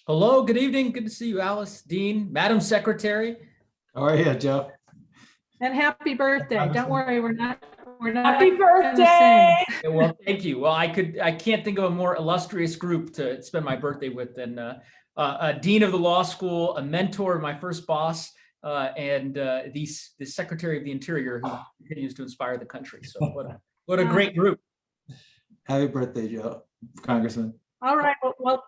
Hello, good evening. Good to see you, Alice, Dean, Madam Secretary. How are you, Joe? And happy birthday. Don't worry, we're not Happy birthday. Well, thank you. Well, I can't think of a more illustrious group to spend my birthday with than a dean of the law school, a mentor, my first boss, and the Secretary of the Interior who continues to inspire the country. So what a great group. Happy birthday, Joe, Congressman. All right, well,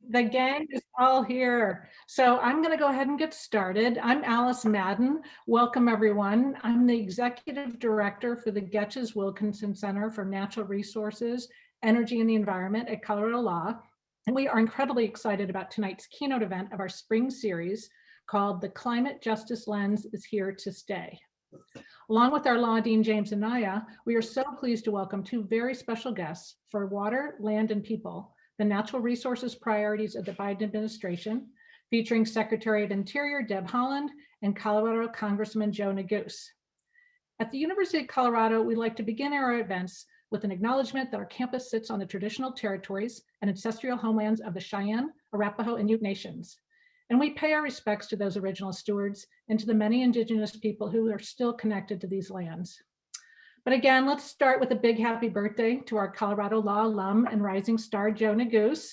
the gang is all here. So I'm going to go ahead and get started. I'm Alice Madden. Welcome, everyone. I'm the Executive Director for the Getches-Wilkinson Center for Natural Resources, Energy, and the Environment at Colorado Law. And we are incredibly excited about tonight's keynote event of our spring series called The Climate Justice Lens is Here to Stay. Along with our Law Dean James Anaya, we are so pleased to welcome two very special guests for Water, Land, and People, the natural resources priorities of the Biden administration, featuring Secretary of Interior Deb Holland and Colorado Congressman Joe Neguse. At the University of Colorado, we like to begin our events with an acknowledgement that our campus sits on the traditional territories and ancestral homelands of the Cheyenne, Arapaho, and Ute nations. And we pay our respects to those original stewards and to the many Indigenous people who are still connected to these lands. But again, let's start with a big happy birthday to our Colorado Law alum and rising star, Joe Neguse.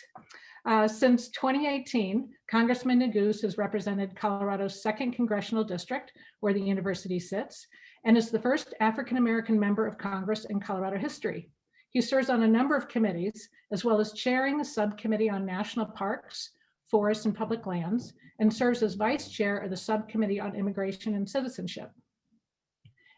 Since 2018, Congressman Neguse has represented Colorado's 2nd Congressional District, where the university sits, and is the first African-American member of Congress in Colorado history. He serves on a number of committees, as well as chairing the Subcommittee on National Parks, Forests, and Public Lands, and serves as Vice Chair of the Subcommittee on Immigration and Citizenship.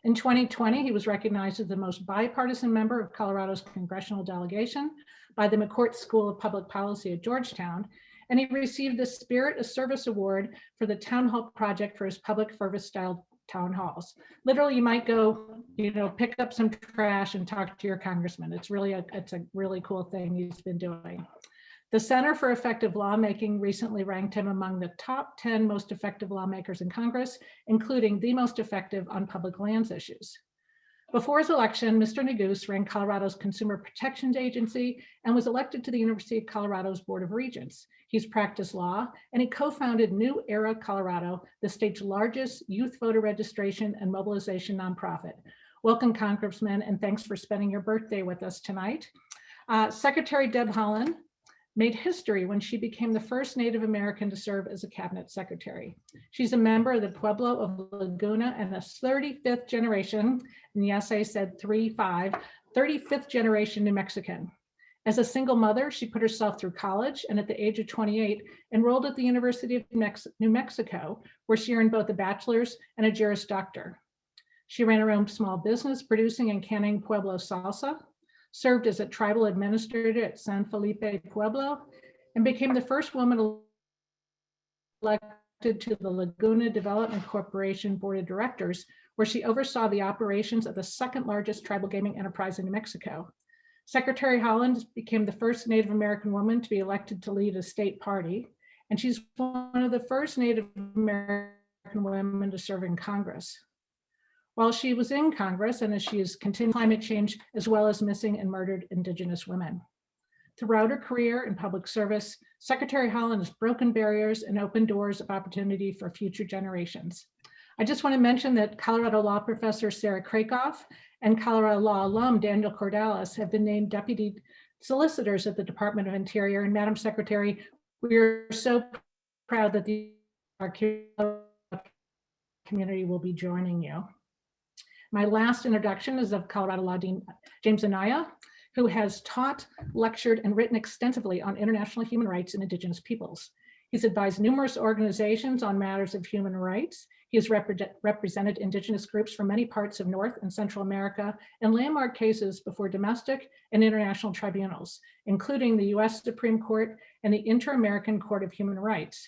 In 2020, he was recognized as the most bipartisan member of Colorado's congressional delegation by the McCourt School of Public Policy at Georgetown, and he received the Spirit of Service Award for the Town Hall Project for his public service-style town halls. Literally, you might go, pick up some trash and talk to your congressman. It's a really cool thing he's been doing. The Center for Effective Lawmaking recently ranked him among the top 10 most effective lawmakers in Congress, including the most effective on public lands issues. Before his election, Mr. Neguse ran Colorado's Consumer Protections Agency and was elected to the University of Colorado's Board of Regents. He's practiced law, and he co-founded New Era Colorado, the state's largest youth voter registration and mobilization nonprofit. Welcome, Congressman, and thanks for spending your birthday with us tonight. Secretary Deb Holland made history when she became the first Native American to serve as a cabinet secretary. She's a member of the Pueblo of Laguna and a 35th generation, and the essay said 35th generation New Mexican. As a single mother, she put herself through college and at the age of 28, enrolled at the University of New Mexico, where she earned both a bachelor's and a Juris Doctor. She ran her own small business producing and canning Pueblo salsa, served as a tribal administrator at San Felipe Pueblo, and became the first woman elected to the Laguna Development Corporation Board of Directors, where she oversaw the operations of the 2nd largest tribal gaming enterprise in New Mexico. Secretary Haaland became the first Native American woman to be elected to lead a state party, and she's one of the first Native American women to serve in Congress. While she was in Congress, and as she has continued climate change, as well as missing and murdered Indigenous women. Throughout her career in public service, Secretary Haaland has broken barriers and opened doors of opportunity for future generations. I just want to mention that Colorado law professor Sarah Krakoff and Colorado law alum Daniel Cordalis have been named deputy solicitors at the Department of Interior. And Madam Secretary, we are so proud that our community will be joining you. My last introduction is of Colorado Law Dean James Anaya, who has taught, lectured, and written extensively on international human rights and Indigenous peoples. He's advised numerous organizations on matters of human rights. He has represented Indigenous groups from many parts of North and Central America in landmark cases before domestic and international tribunals, including the US Supreme Court and the Inter-American Court of Human Rights.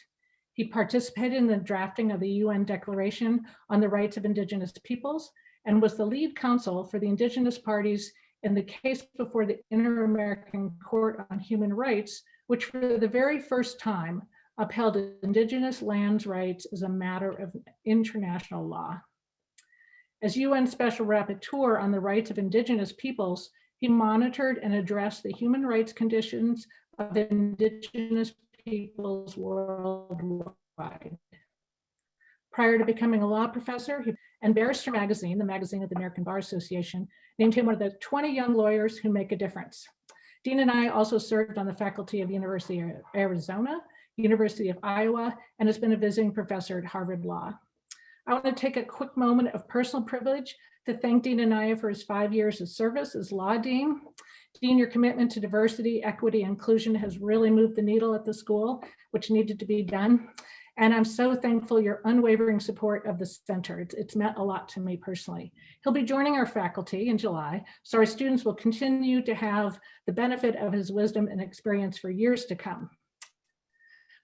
He participated in the drafting of the UN Declaration on the Rights of Indigenous Peoples and was the lead counsel for the Indigenous parties in the case before the Inter-American Court on Human Rights, which for the very first time upheld Indigenous lands rights as a matter of international law. As UN Special Rapporteur on the rights of Indigenous peoples, he monitored and addressed the human rights conditions of Indigenous peoples worldwide. Prior to becoming a law professor, and Barrister Magazine, the magazine of the American Bar Association, named him one of the 20 young lawyers who make a difference. Dean Anaya also served on the faculty of University of Arizona, University of Iowa, and has been a visiting professor at Harvard Law. I want to take a quick moment of personal privilege to thank Dean Anaya for his 5 years of service as Law Dean. Dean, your commitment to diversity, equity, and inclusion has really moved the needle at the school, which needed to be done. And I'm so thankful your unwavering support of the center. It's meant a lot to me personally. He'll be joining our faculty in July, so our students will continue to have the benefit of his wisdom and experience for years to come.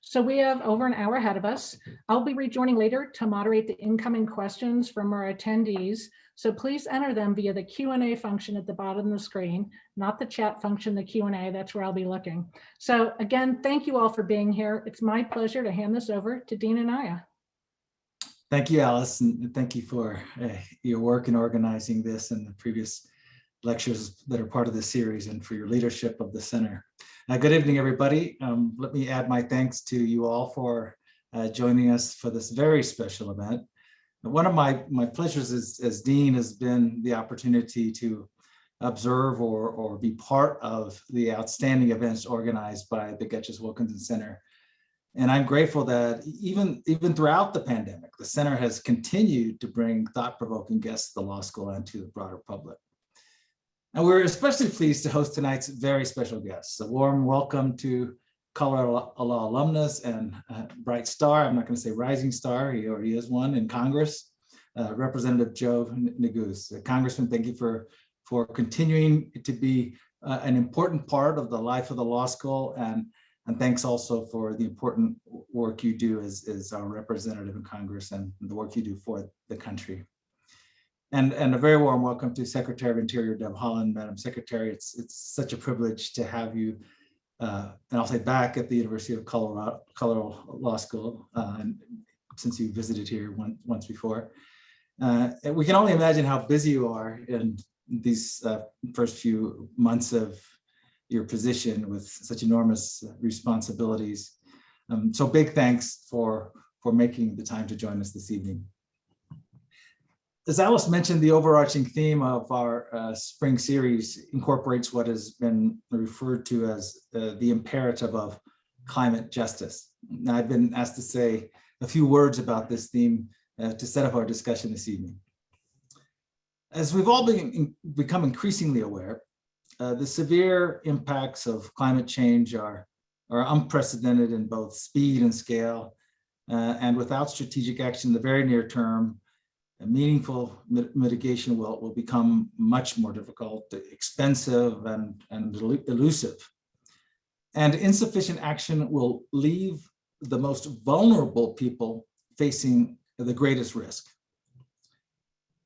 So we have over an hour ahead of us. I'll be rejoining later to moderate the incoming questions from our attendees. So please enter them via the Q&A function at the bottom of the screen, not the chat function, the Q&A, that's where I'll be looking. So again, thank you all for being here. It's my pleasure to hand this over to Dean Anaya. Thank you, Alice, and thank you for your work in organizing this and the previous lectures that are part of this series, and for your leadership of the center. Good evening, everybody. Let me add my thanks to you all for joining us for this very special event. One of my pleasures as Dean has been the opportunity to observe or be part of the outstanding events organized by the Getches-Wilkinson Center. And I'm grateful that even throughout the pandemic, the center has continued to bring thought-provoking guests to the law school and to the broader public. And we're especially pleased to host tonight's very special guests. A warm welcome to Colorado Law alumnus and bright star, I'm not going to say rising star, he already is one in Congress, Representative Joe Neguse. Congressman, thank you for continuing to be an important part of the life of the law school, and thanks also for the important work you do as our representative in Congress and the work you do for the country. And a very warm welcome to Secretary of Interior Deb Holland. Madam Secretary, it's such a privilege to have you, and I'll say back at the University of Colorado Law School, and since you visited here once before. And we can only imagine how busy you are in these first few months of your position with such enormous responsibilities. So big thanks for making the time to join us this evening. As Alice mentioned, the overarching theme of our spring series incorporates what has been referred to as the imperative of climate justice. Now, I've been asked to say a few words about this theme to set up our discussion this evening. As we've all become increasingly aware, the severe impacts of climate change are unprecedented in both speed and scale, and without strategic action in the very near term, a meaningful mitigation will become much more difficult, expensive, and elusive. And insufficient action will leave the most vulnerable people facing the greatest risk.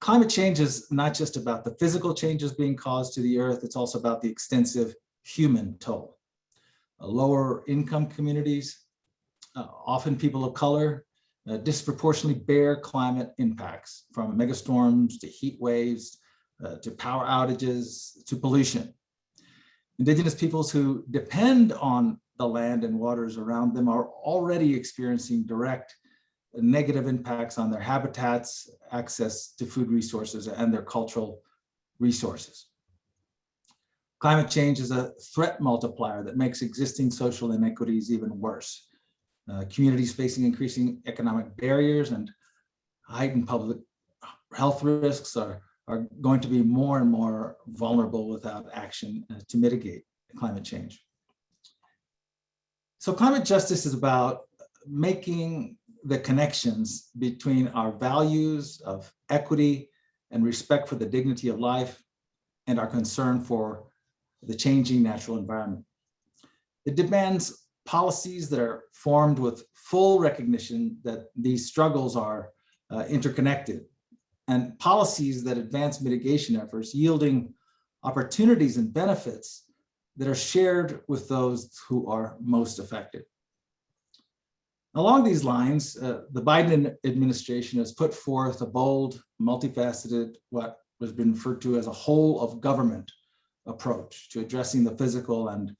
Climate change is not just about the physical changes being caused to the earth, it's also about the extensive human toll. Lower income communities, often people of color, disproportionately bear climate impacts, from megastorms to heat waves, to power outages, to pollution. Indigenous peoples who depend on the land and waters around them are already experiencing direct negative impacts on their habitats, access to food resources, and their cultural resources. Climate change is a threat multiplier that makes existing social inequities even worse. Communities facing increasing economic barriers and heightened public health risks are going to be more and more vulnerable without action to mitigate climate change. So climate justice is about making the connections between our values of equity and respect for the dignity of life and our concern for the changing natural environment. It demands policies that are formed with full recognition that these struggles are interconnected, and policies that advance mitigation efforts, yielding opportunities and benefits that are shared with those who are most affected. Along these lines, the Biden administration has put forth a bold, multifaceted, what has been referred to as a whole of government approach to addressing the physical and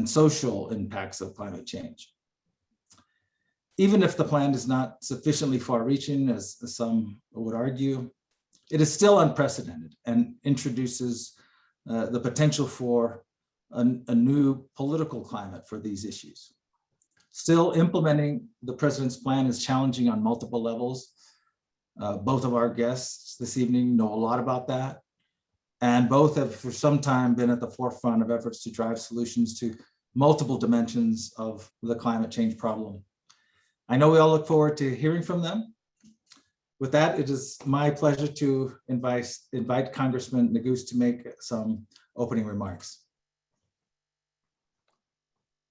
social impacts of climate change. Even if the plan is not sufficiently far-reaching, as some would argue, it is still unprecedented and introduces the potential for a new political climate for these issues. Still, implementing the president's plan is challenging on multiple levels. Both of our guests this evening know a lot about that, and both have for some time been at the forefront of efforts to drive solutions to multiple dimensions of the climate change problem. I know we all look forward to hearing from them. With that, it is my pleasure to invite Congressman Neguse to make some opening remarks.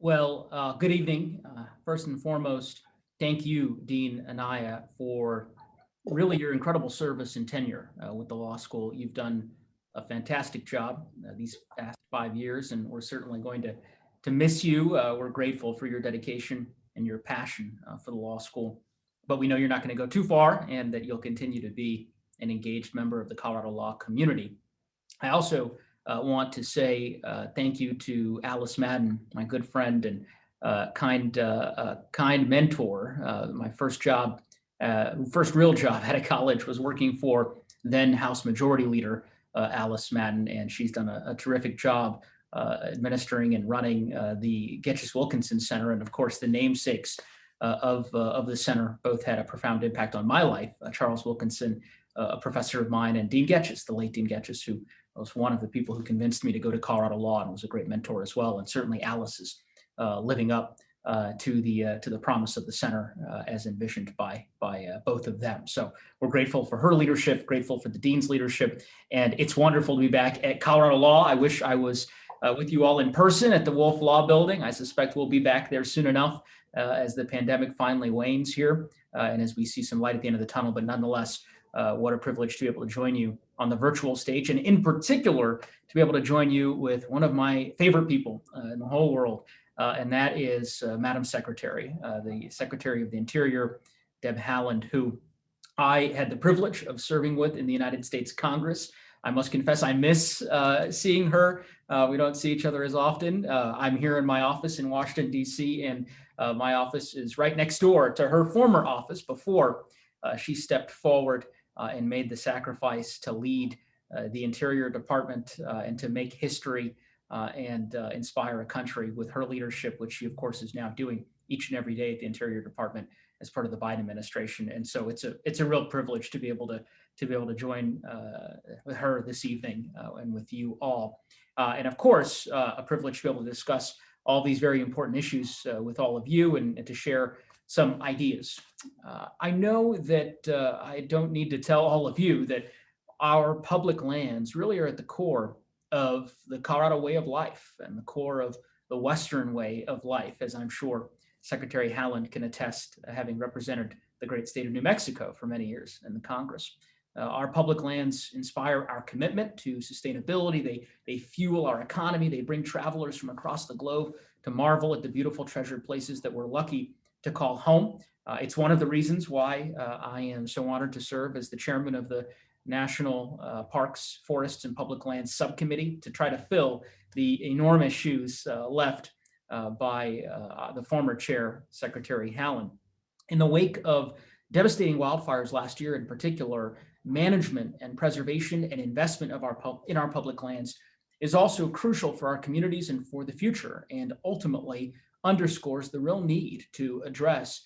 Well, good evening. First and foremost, thank you, Dean Anaya, for really your incredible service and tenure with the law school. You've done a fantastic job these past 5 years, and we're certainly going to miss you. We're grateful for your dedication and your passion for the law school, but we know you're not going to go too far and that you'll continue to be an engaged member of the Colorado law community. I also want to say thank you to Alice Madden, my good friend and kind mentor. My first real job out of college was working for then House Majority Leader Alice Madden, and she's done a terrific job administering and running the Getches-Wilkinson Center, and of course the namesakes of the center both had a profound impact on my life. Charles Wilkinson, a professor of mine, and Dean Getches, the late Dean Getches, who was one of the people who convinced me to go to Colorado law and was a great mentor as well. And certainly Alice is living up to the promise of the center as envisioned by both of them. So we're grateful for her leadership, grateful for the dean's leadership, and it's wonderful to be back at Colorado Law. I wish I was with you all in person at the Wolf Law Building. I suspect we'll be back there soon enough as the pandemic finally wanes here and as we see some light at the end of the tunnel. But nonetheless, what a privilege to be able to join you on the virtual stage, and in particular, to be able to join you with one of my favorite people in the whole world, and that is Madam Secretary, the Secretary of the Interior, Deb Holland, who I had the privilege of serving with in the United States Congress. I must confess, I miss seeing her. We don't see each other as often. I'm here in my office in Washington, D.C., and my office is right next door to her former office before she stepped forward and made the sacrifice to lead the Interior Department and to make history and inspire a country with her leadership, which she, of course, is now doing each and every day at the Interior Department as part of the Biden administration. And so it's a real privilege to be able to join with her this evening and with you all. And of course, a privilege to be able to discuss all these very important issues with all of you and to share some ideas. I know that I don't need to tell all of you that our public lands really are at the core of the Colorado way of life and the core of the Western way of life, as I'm sure Secretary Haaland can attest, having represented the great state of New Mexico for many years in the Congress. Our public lands inspire our commitment to sustainability. They fuel our economy. They bring travelers from across the globe to marvel at the beautiful treasured places that we're lucky to call home. It's one of the reasons why I am so honored to serve as the chairman of the National Parks, Forests, and Public Lands Subcommittee to try to fill the enormous shoes left by the former chair, Secretary Haaland. In the wake of devastating wildfires last year in particular, management and preservation and investment of in our public lands is also crucial for our communities and for the future, and ultimately underscores the real need to address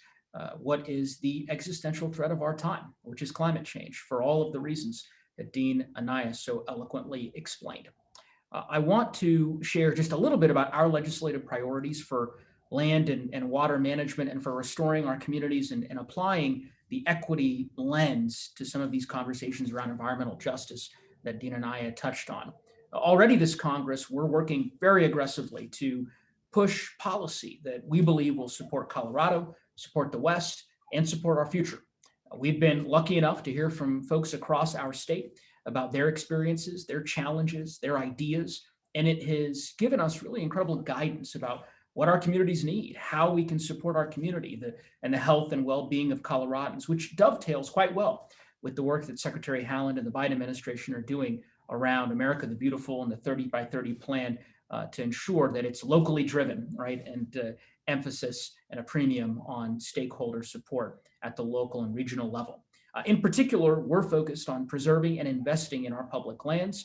what is the existential threat of our time, which is climate change, for all of the reasons that Dean Anaya so eloquently explained. I want to share just a little bit about our legislative priorities for land and water management and for restoring our communities and applying the equity lens to some of these conversations around environmental justice that Dean Anaya touched on. Already this Congress, we're working very aggressively to push policy that we believe will support Colorado, support the West, and support our future. We've been lucky enough to hear from folks across our state about their experiences, their challenges, their ideas, and it has given us really incredible guidance about what our communities need, how we can support our community, and the health and well-being of Coloradans, which dovetails quite well with the work that Secretary Haaland and the Biden administration are doing around America the Beautiful and the 30 by 30 plan to ensure that it's locally driven, right? And emphasis and a premium on stakeholder support at the local and regional level. In particular, we're focused on preserving and investing in our public lands,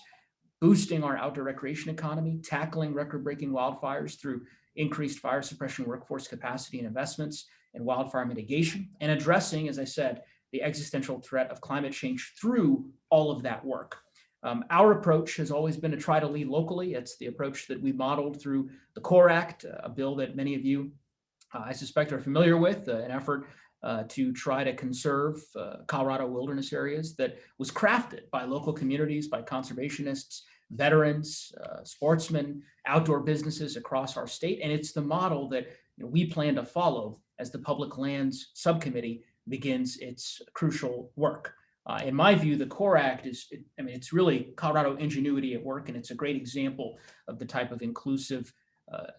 boosting our outdoor recreation economy, tackling record-breaking wildfires through increased fire suppression workforce capacity and investments in wildfire mitigation, and addressing, as I said, the existential threat of climate change through all of that work. Our approach has always been to try to lead locally. It's the approach that we modeled through the CORE Act, a bill that many of you, I suspect, are familiar with, an effort to try to conserve Colorado wilderness areas that was crafted by local communities, by conservationists, veterans, sportsmen, outdoor businesses across our state. And it's the model that we plan to follow as the Public Lands Subcommittee begins its crucial work. In my view, the CORE Act it's really Colorado ingenuity at work, and it's a great example of the type of inclusive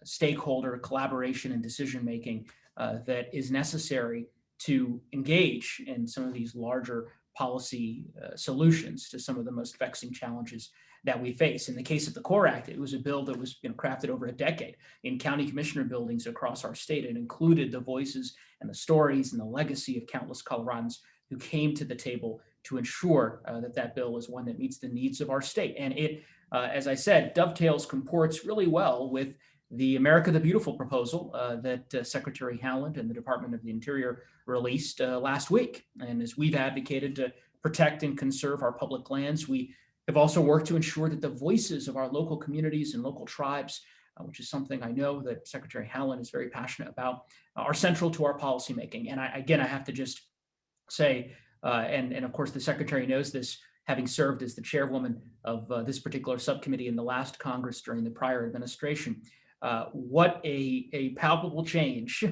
stakeholder collaboration and decision-making that is necessary to engage in some of these larger policy solutions to some of the most vexing challenges that we face. In the case of the CORE Act, it was a bill that was crafted over a decade in county commissioner buildings across our state. It included the voices and the stories and the legacy of countless Coloradans who came to the table to ensure that bill is one that meets the needs of our state. And it, as I said, dovetails, comports really well with the America the Beautiful proposal that Secretary Haaland and the Department of the Interior released last week. And as we've advocated to protect and conserve our public lands, we have also worked to ensure that the voices of our local communities and local tribes, which is something I know that Secretary Haaland is very passionate about, are central to our policymaking. And I have to just say, and of course the Secretary knows this, having served as the chairwoman of this particular subcommittee in the last Congress during the prior administration, what a palpable change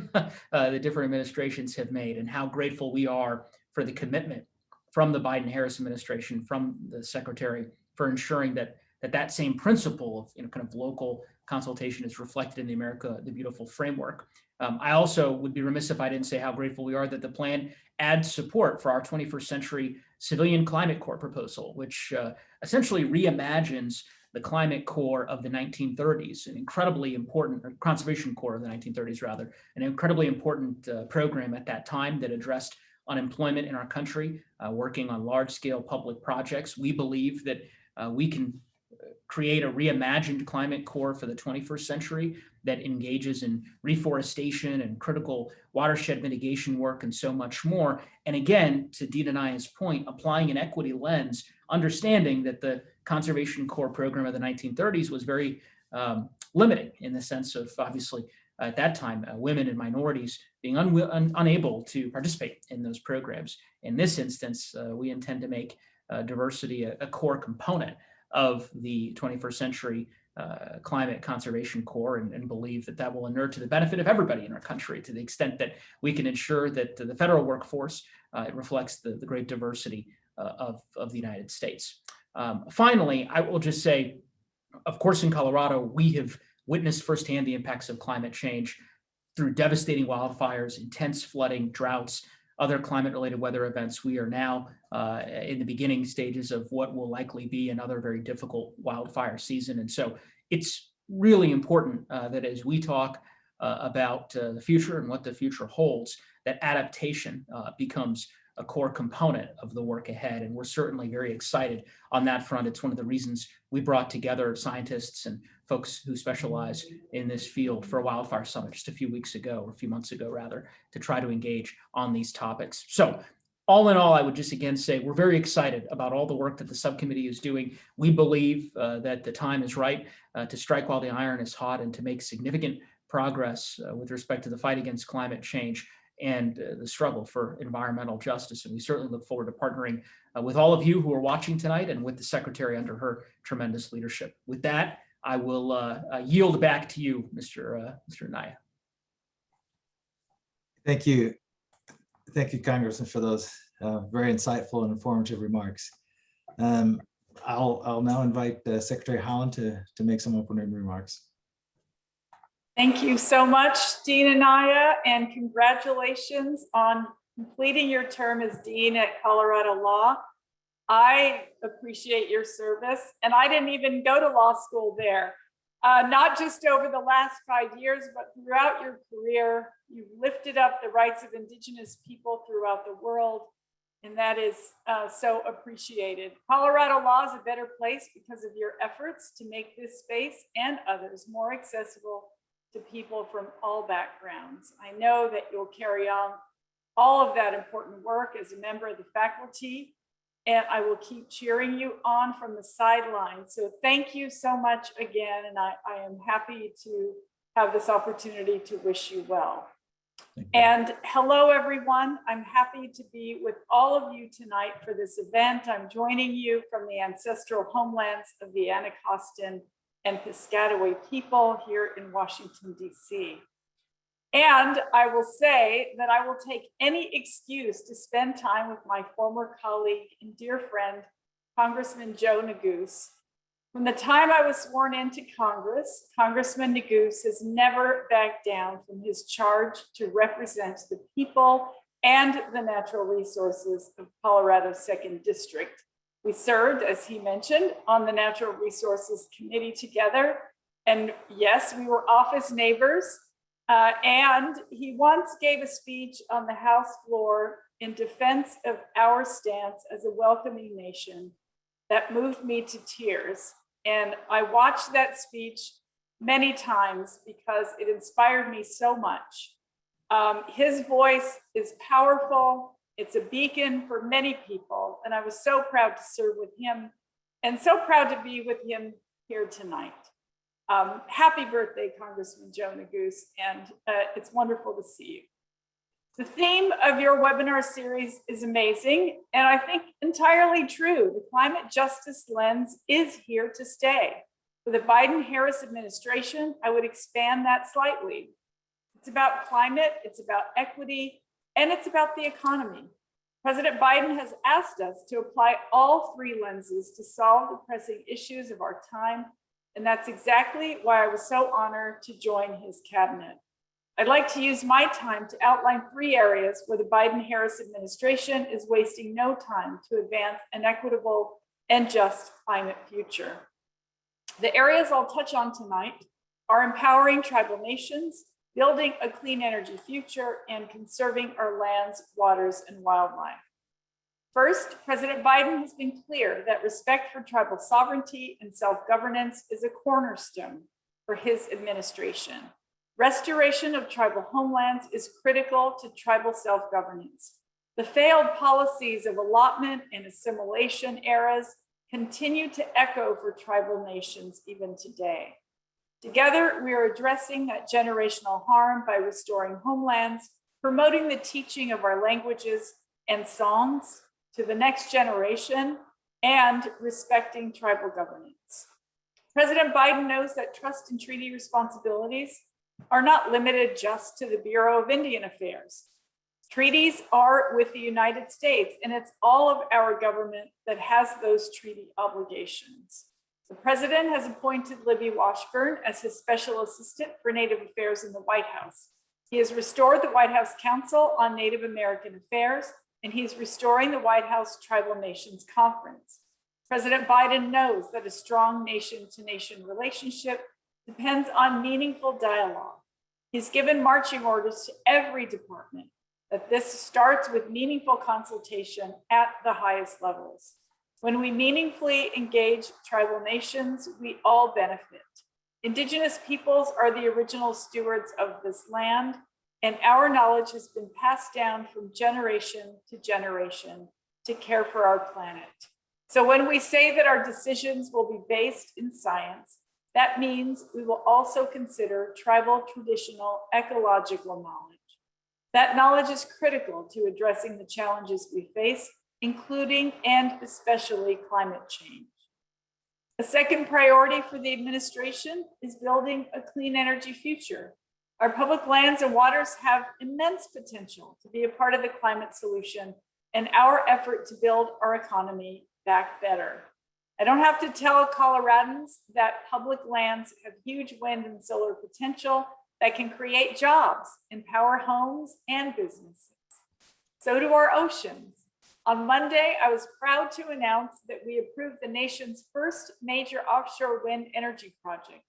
the different administrations have made, and how grateful we are for the commitment from the Biden-Harris administration, from the Secretary, for ensuring that same principle of kind of local consultation is reflected in the America the Beautiful framework. I also would be remiss if I didn't say how grateful we are that the plan adds support for our 21st Century Civilian Climate Corps proposal, which essentially reimagines the Climate Corps of the 1930s, an incredibly important, or Conservation Corps of the 1930s rather, an incredibly important program at that time that addressed unemployment in our country, working on large-scale public projects. We believe that we can create a reimagined Climate Corps for the 21st century that engages in reforestation and critical watershed mitigation work and so much more. And again, to Dean Anaya's point, applying an equity lens, understanding that the Conservation Corps program of the 1930s was very limiting in the sense of, obviously, at that time, women and minorities being unable to participate in those programs. In this instance, we intend to make diversity a core component of the 21st century Climate Conservation Corps, and believe that will inure to the benefit of everybody in our country, to the extent that we can ensure that the federal workforce it reflects the great diversity of the United States. Finally, I will just say, of course, in Colorado, we have witnessed firsthand the impacts of climate change through devastating wildfires, intense flooding, droughts, other climate-related weather events. We are now in the beginning stages of what will likely be another very difficult wildfire season. And so it's really important that as we talk about the future and what the future holds, that adaptation becomes a core component of the work ahead. And we're certainly very excited on that front. It's one of the reasons we brought together scientists and folks who specialize in this field for a wildfire summit just a few weeks ago, or a few months ago rather, to try to engage on these topics. So all in all, I would just again say we're very excited about all the work that the subcommittee is doing. We believe that the time is right to strike while the iron is hot and to make significant progress with respect to the fight against climate change and the struggle for environmental justice. And we certainly look forward to partnering with all of you who are watching tonight and with the Secretary under her tremendous leadership. With that, I will yield back to you, Mr. Anaya. Thank you. Thank you, Congressman, for those very insightful and informative remarks. I'll now invite Secretary Haaland to make some opening remarks. Thank you so much, Dean Anaya, and congratulations on completing your term as Dean at Colorado Law. I appreciate your service, and I didn't even go to law school there. not just over the last 5 years, but throughout your career. You've lifted up the rights of Indigenous people throughout the world, and that is so appreciated. Colorado law is a better place because of your efforts to make this space and others more accessible to people from all backgrounds. I know that you'll carry on all of that important work as a member of the faculty, and I will keep cheering you on from the sidelines. So thank you so much again, and I am happy to have this opportunity to wish you well. And hello, everyone. I'm happy to be with all of you tonight for this event. I'm joining you from the ancestral homelands of the Anacostan and Piscataway people here in Washington, D.C. And I will say that I will take any excuse to spend time with my former colleague and dear friend, Congressman Joe Neguse. From the time I was sworn into Congress, Congressman Neguse has never backed down from his charge to represent the people and the natural resources of Colorado's 2nd District. We served, as he mentioned, on the Natural Resources Committee together. And yes, we were office neighbors. And he once gave a speech on the House floor in defense of our stance as a welcoming nation that moved me to tears. And I watched that speech many times because it inspired me so much. His voice is powerful. It's a beacon for many people. And I was so proud to serve with him and so proud to be with him here tonight. Happy birthday, Congressman Joe Neguse, and it's wonderful to see you. The theme of your webinar series is amazing, and I think entirely true. The climate justice lens is here to stay. For the Biden-Harris administration, I would expand that slightly. It's about climate, it's about equity, and it's about the economy. President Biden has asked us to apply all 3 lenses to solve the pressing issues of our time, and that's exactly why I was so honored to join his cabinet. I'd like to use my time to outline 3 areas where the Biden-Harris administration is wasting no time to advance an equitable and just climate future. The areas I'll touch on tonight are empowering tribal nations, building a clean energy future, and conserving our lands, waters, and wildlife. First, President Biden has been clear that respect for tribal sovereignty and self-governance is a cornerstone for his administration. Restoration of tribal homelands is critical to tribal self-governance. The failed policies of allotment and assimilation eras continue to echo for tribal nations even today. Together, we are addressing that generational harm by restoring homelands, promoting the teaching of our languages and songs to the next generation, and respecting tribal governance. President Biden knows that trust and treaty responsibilities are not limited just to the Bureau of Indian Affairs. Treaties are with the United States, and it's all of our government that has those treaty obligations. The president has appointed Libby Washburn as his special assistant for Native Affairs in the White House. He has restored the White House Council on Native American Affairs, and he's restoring the White House Tribal Nations Conference. President Biden knows that a strong nation-to-nation relationship depends on meaningful dialogue. He's given marching orders to every department that this starts with meaningful consultation at the highest levels. When we meaningfully engage tribal nations, we all benefit. Indigenous peoples are the original stewards of this land, and our knowledge has been passed down from generation to care for our planet. So when we say that our decisions will be based in science, that means we will also consider tribal, traditional, ecological knowledge. That knowledge is critical to addressing the challenges we face, including and especially climate change. A second priority for the administration is building a clean energy future. Our public lands and waters have immense potential to be a part of the climate solution and our effort to build our economy back better. I don't have to tell Coloradans that public lands have huge wind and solar potential that can create jobs, empower homes and businesses. So do our oceans. On Monday, I was proud to announce that we approved the nation's first major offshore wind energy project.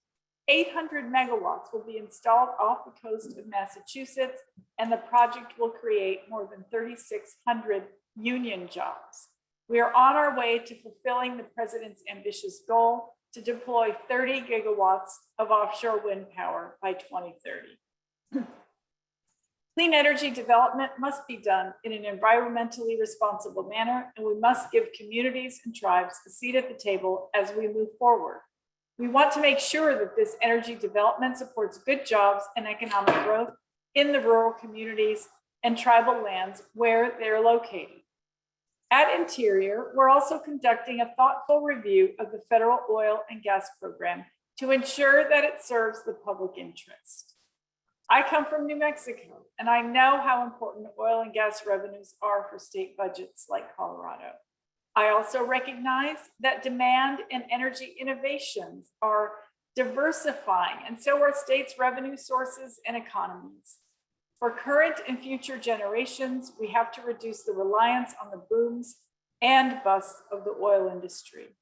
800 megawatts will be installed off the coast of Massachusetts, and the project will create more than 3,600 union jobs. We are on our way to fulfilling the president's ambitious goal to deploy 30 gigawatts of offshore wind power by 2030. Clean energy development must be done in an environmentally responsible manner, and we must give communities and tribes a seat at the table as we move forward. We want to make sure that this energy development supports good jobs and economic growth in the rural communities and tribal lands where they're located. At Interior, we're also conducting a thoughtful review of the federal oil and gas program to ensure that it serves the public interest. I come from New Mexico, and I know how important oil and gas revenues are for state budgets like Colorado. I also recognize that demand and energy innovations are diversifying, and so are states' revenue sources and economies. For current and future generations, we have to reduce the reliance on the booms and busts of the oil industry.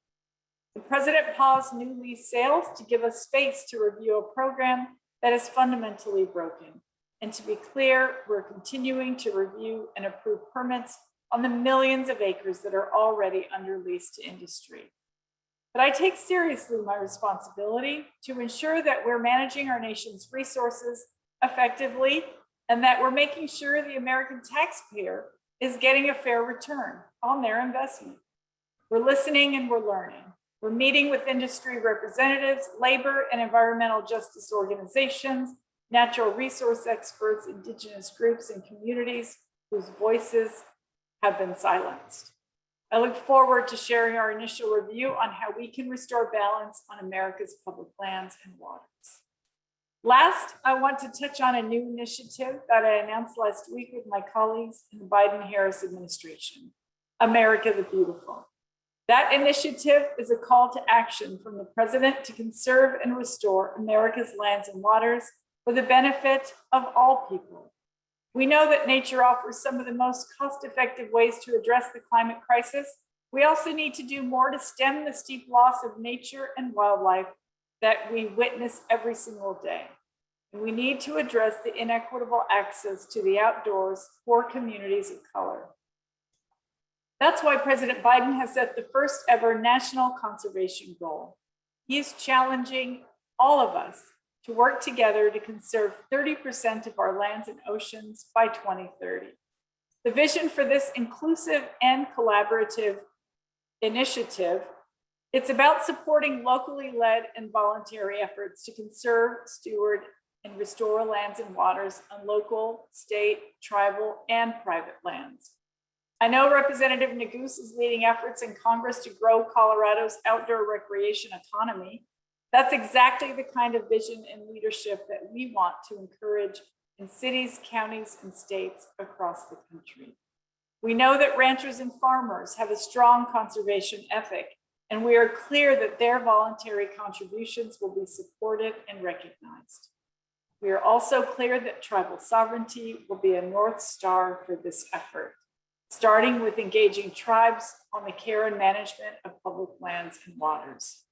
The president paused new lease sales to give us space to review a program that is fundamentally broken. And to be clear, we're continuing to review and approve permits on the millions of acres that are already under lease to industry. But I take seriously my responsibility to ensure that we're managing our nation's resources effectively and that we're making sure the American taxpayer is getting a fair return on their investment. We're listening and we're learning. We're meeting with industry representatives, labor and environmental justice organizations, natural resource experts, indigenous groups, and communities whose voices have been silenced. I look forward to sharing our initial review on how we can restore balance on America's public lands and waters. Last, I want to touch on a new initiative that I announced last week with my colleagues in the Biden-Harris administration, America the Beautiful. That initiative is a call to action from the president to conserve and restore America's lands and waters for the benefit of all people. We know that nature offers some of the most cost-effective ways to address the climate crisis. We also need to do more to stem the steep loss of nature and wildlife that we witness every single day. And we need to address the inequitable access to the outdoors for communities of color. That's why President Biden has set the first ever national conservation goal. He is challenging all of us to work together to conserve 30% of our lands and oceans by 2030. The vision for this inclusive and collaborative initiative, it's about supporting locally led and voluntary efforts to conserve, steward, and restore lands and waters on local, state, tribal, and private lands. I know Representative Neguse is leading efforts in Congress to grow Colorado's outdoor recreation economy. That's exactly the kind of vision and leadership that we want to encourage in cities, counties, and states across the country. We know that ranchers and farmers have a strong conservation ethic, and we are clear that their voluntary contributions will be supported and recognized. We are also clear that tribal sovereignty will be a North Star for this effort, starting with engaging tribes on the care and management of public lands and waters.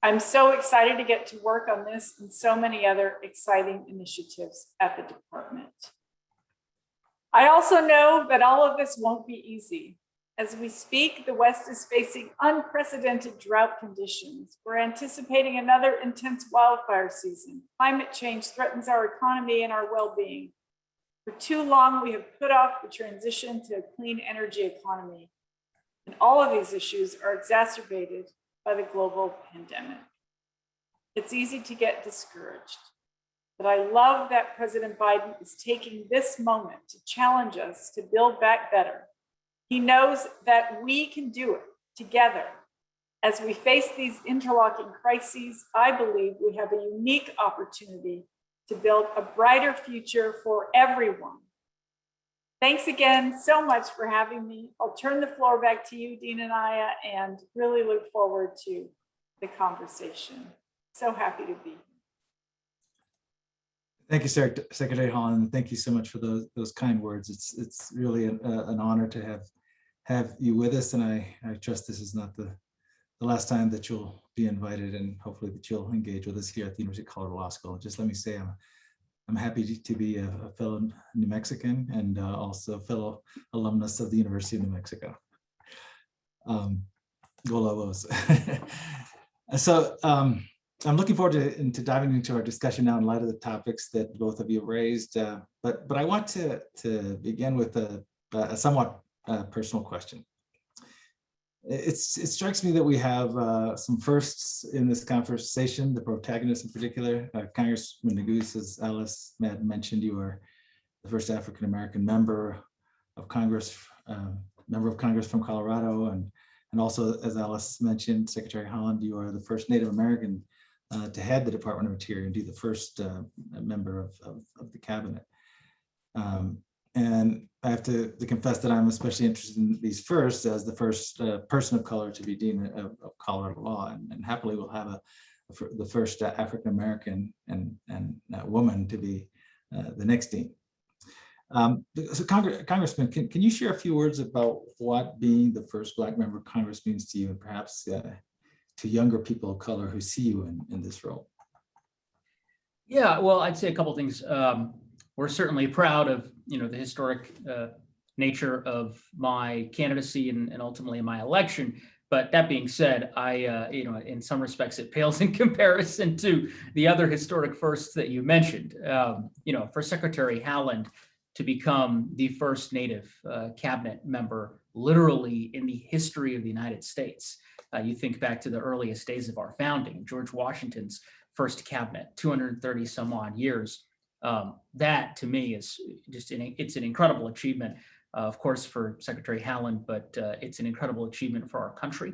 I'm so excited to get to work on this and so many other exciting initiatives at the department. I also know that all of this won't be easy. As we speak, the West is facing unprecedented drought conditions. We're anticipating another intense wildfire season. Climate change threatens our economy and our well-being. For too long, we have put off the transition to a clean energy economy. And all of these issues are exacerbated by the global pandemic. It's easy to get discouraged, but I love that President Biden is taking this moment to challenge us to build back better. He knows that we can do it together. As we face these interlocking crises, I believe we have a unique opportunity to build a brighter future for everyone. Thanks again so much for having me. I'll turn the floor back to you, Dean Anaya, and really look forward to the conversation. So happy to be here. Thank you, Secretary Haaland. Thank you so much for those kind words. It's really an honor to have you with us, and I trust this is not the the last time that you'll be invited, and hopefully that you'll engage with us here at the University of Colorado Law School. Just let me say I'm happy to be a fellow New Mexican and also fellow alumnus of the University of New Mexico. Go Lobos. So I'm looking forward to diving into our discussion now in light of the topics that both of you raised. But I want to begin with a somewhat personal question. It strikes me that we have some firsts in this conversation, the protagonists in particular. Congressman Neguse, as Alice mentioned, you are the first African-American member of Congress from Colorado. And also, as Alice mentioned, Secretary Haaland, you are the first Native American to head the Department of Interior and be the first member of the cabinet. And I have to confess that I'm especially interested in these first as the first person of color to be Dean of Colorado Law, and happily we'll have the first African-American and woman to be the next Dean. So Congressman, can you share a few words about what being the first Black member of Congress means to you, and perhaps to younger people of color who see you in this role? Yeah, well, I'd say a couple things. We're certainly proud of the historic nature of my candidacy and ultimately my election. But that being said, I in some respects it pales in comparison to the other historic firsts that you mentioned. For Secretary Haaland to become the first Native cabinet member, literally in the history of the United States. You think back to the earliest days of our founding, George Washington's first cabinet, 230 some odd years. That to me is just it's an incredible achievement, of course, for Secretary Haaland, but it's an incredible achievement for our country.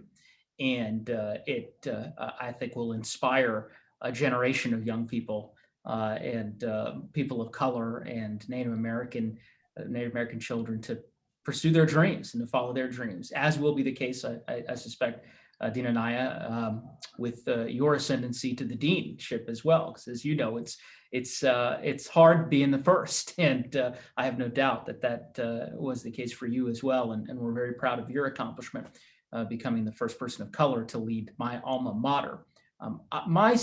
And I think will inspire a generation of young people and people of color and Native American children to pursue their dreams and to follow their dreams, as will be the case, I suspect, Dean Anaya, with your ascendancy to the deanship as well. Because as you know, it's hard being the first, and I have no doubt that was the case for you as well. And we're very proud of your accomplishment, becoming the first person of color to lead my alma mater. My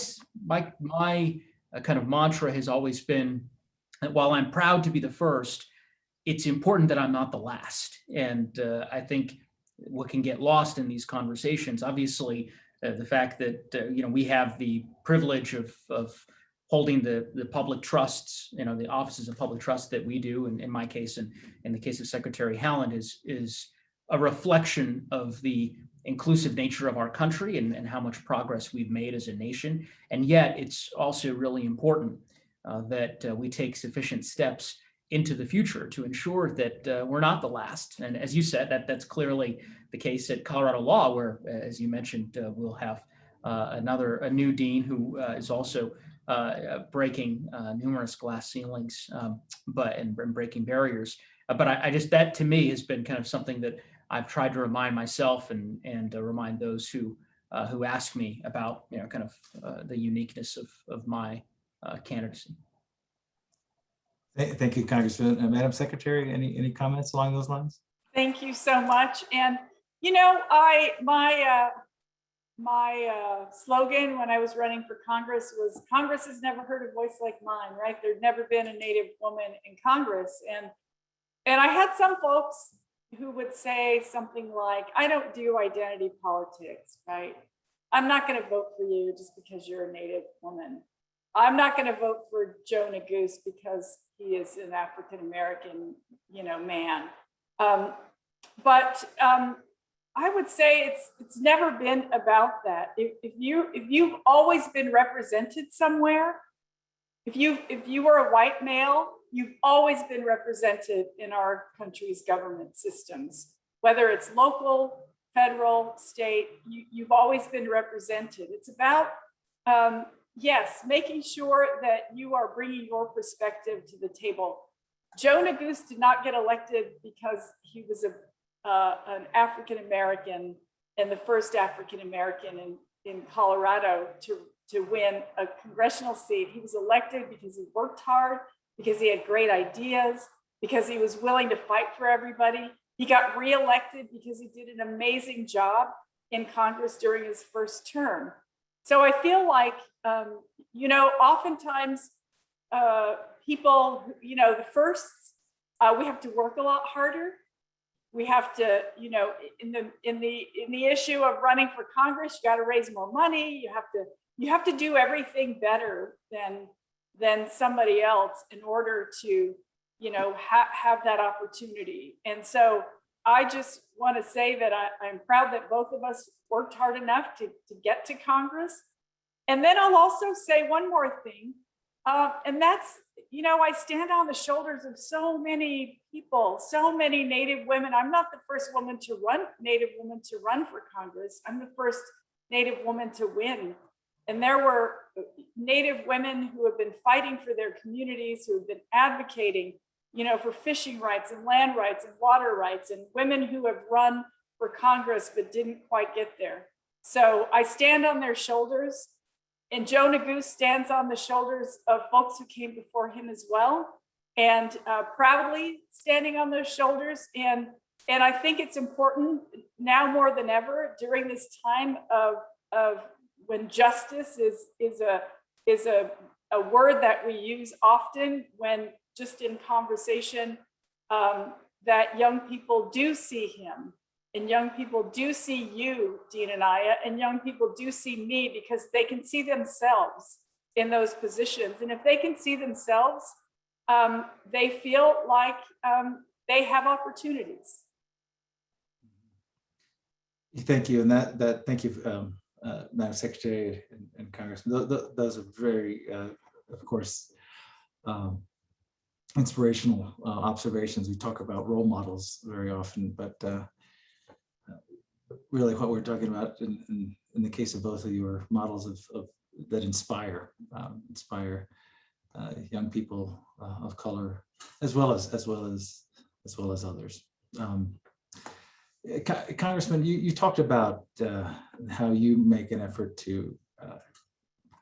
kind of mantra has always been that while I'm proud to be the first, it's important that I'm not the last. And I think what can get lost in these conversations, obviously, the fact that we have the privilege of holding the public trusts, the offices of public trust that we do, and in my case, and in the case of Secretary Haaland, is a reflection of the inclusive nature of our country and how much progress we've made as a nation. And yet, it's also really important that we take sufficient steps into the future to ensure that we're not the last. And as you said, that's clearly the case at Colorado Law, where, as you mentioned, we'll have a new dean who is also breaking numerous glass ceilings, and breaking barriers. But I just, that to me has been kind of something that I've tried to remind myself and remind those who ask me about kind of the uniqueness of my candidacy. Thank you, Congressman. Madam Secretary, any comments along those lines? Thank you so much. And my slogan when I was running for Congress was, Congress has never heard a voice like mine, right? There'd never been a Native woman in Congress. And I had some folks who would say something like, I don't do identity politics, right? I'm not going to vote for you just because you're a Native woman. I'm not going to vote for Joe Neguse because he is an African-American, man. But I would say it's never been about that. If you've always been represented somewhere, if you were a white male, you've always been represented in our country's government systems, whether it's local, federal, state, you've always been represented. It's about, yes, making sure that you are bringing your perspective to the table. Joe Neguse did not get elected because he was an African-American and the first African-American in Colorado to win a congressional seat. He was elected because he worked hard, because he had great ideas, because he was willing to fight for everybody. He got reelected because he did an amazing job. in Congress during his first term. So I feel like, oftentimes people, the firsts, we have to work a lot harder. We have to, in the issue of running for Congress, you got to raise more money. You have to do everything better than somebody else in order to, have that opportunity. And so I just want to say that I'm proud that both of us worked hard enough to get to Congress. And then I'll also say one more thing, and that's, I stand on the shoulders of so many people, so many Native women. I'm not the first Native woman to run for Congress. I'm the first Native woman to win. And there were Native women who have been fighting for their communities, who have been advocating, for fishing rights and land rights and water rights, and women who have run for Congress but didn't quite get there. So I stand on their shoulders, and Joe Neguse stands on the shoulders of folks who came before him as well, and proudly standing on those shoulders. And I think it's important now more than ever during this time of when justice is a word that we use often when just in conversation, that young people do see him, and young people do see you, Dean Anaya, and young people do see me, because they can see themselves in those positions. And if they can see themselves, they feel like they have opportunities. Thank you, and that thank you, Madam Secretary and Congressman. Those are very, of course, inspirational observations. We talk about role models very often, but really what we're talking about in the case of both of you are models of that inspire young people of color as well as others. Congressman, you talked about how you make an effort to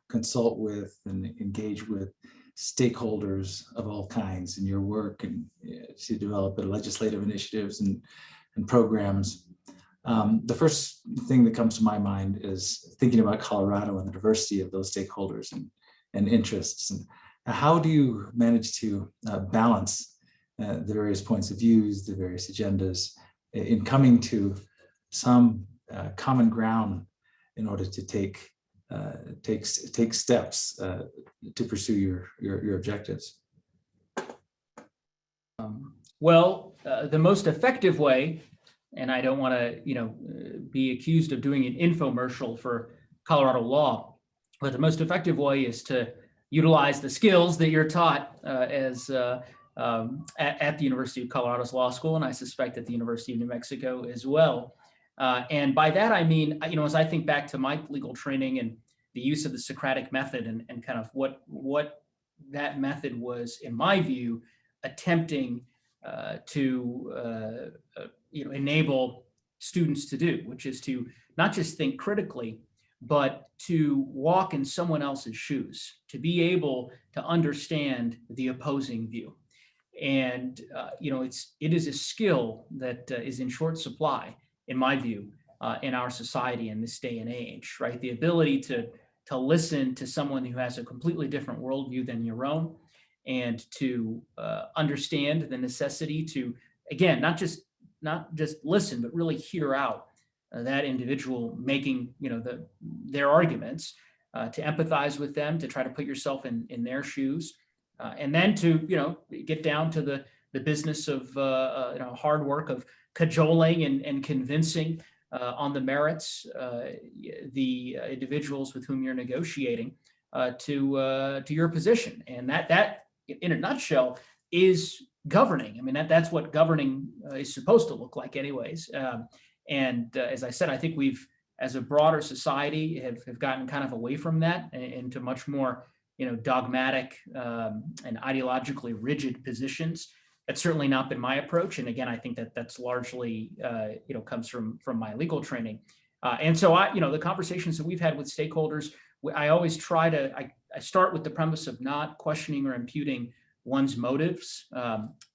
consult with and engage with stakeholders of all kinds in your work, and to develop legislative initiatives and programs. The first thing that comes to my mind is thinking about Colorado and the diversity of those stakeholders and interests. And how do you manage to balance the various points of views, the various agendas, in coming to some common ground in order to take steps to pursue your objectives? The most effective way, and I don't want to, be accused of doing an infomercial for Colorado law, but the most effective way is to utilize the skills that you're taught at the University of Colorado's Law School, and I suspect at the University of New Mexico as well. And by that, I mean, as I think back to my legal training and the use of the Socratic method and kind of what that method was, in my view, attempting to enable students to do, which is to not just think critically, but to walk in someone else's shoes, to be able to understand the opposing view. And it is a skill that is in short supply, in my view, in our society in this day and age, right? The ability to listen to someone who has a completely different worldview than your own, and to understand the necessity to, again, not just listen, but really hear out that individual making, their arguments, to empathize with them, to try to put yourself in their shoes, and then to, get down to the business of, hard work of cajoling and convincing on the merits the individuals with whom you're negotiating to your position. And that in a nutshell is governing. I mean, that's what governing is supposed to look like anyways. And as I said, I think we've, as a broader society, have gotten kind of away from that into much more, dogmatic and ideologically rigid positions. That's certainly not been my approach. And again, I think that's largely, comes from my legal training. And so the conversations that we've had with stakeholders, I always try to, I start with the premise of not questioning or imputing one's motives,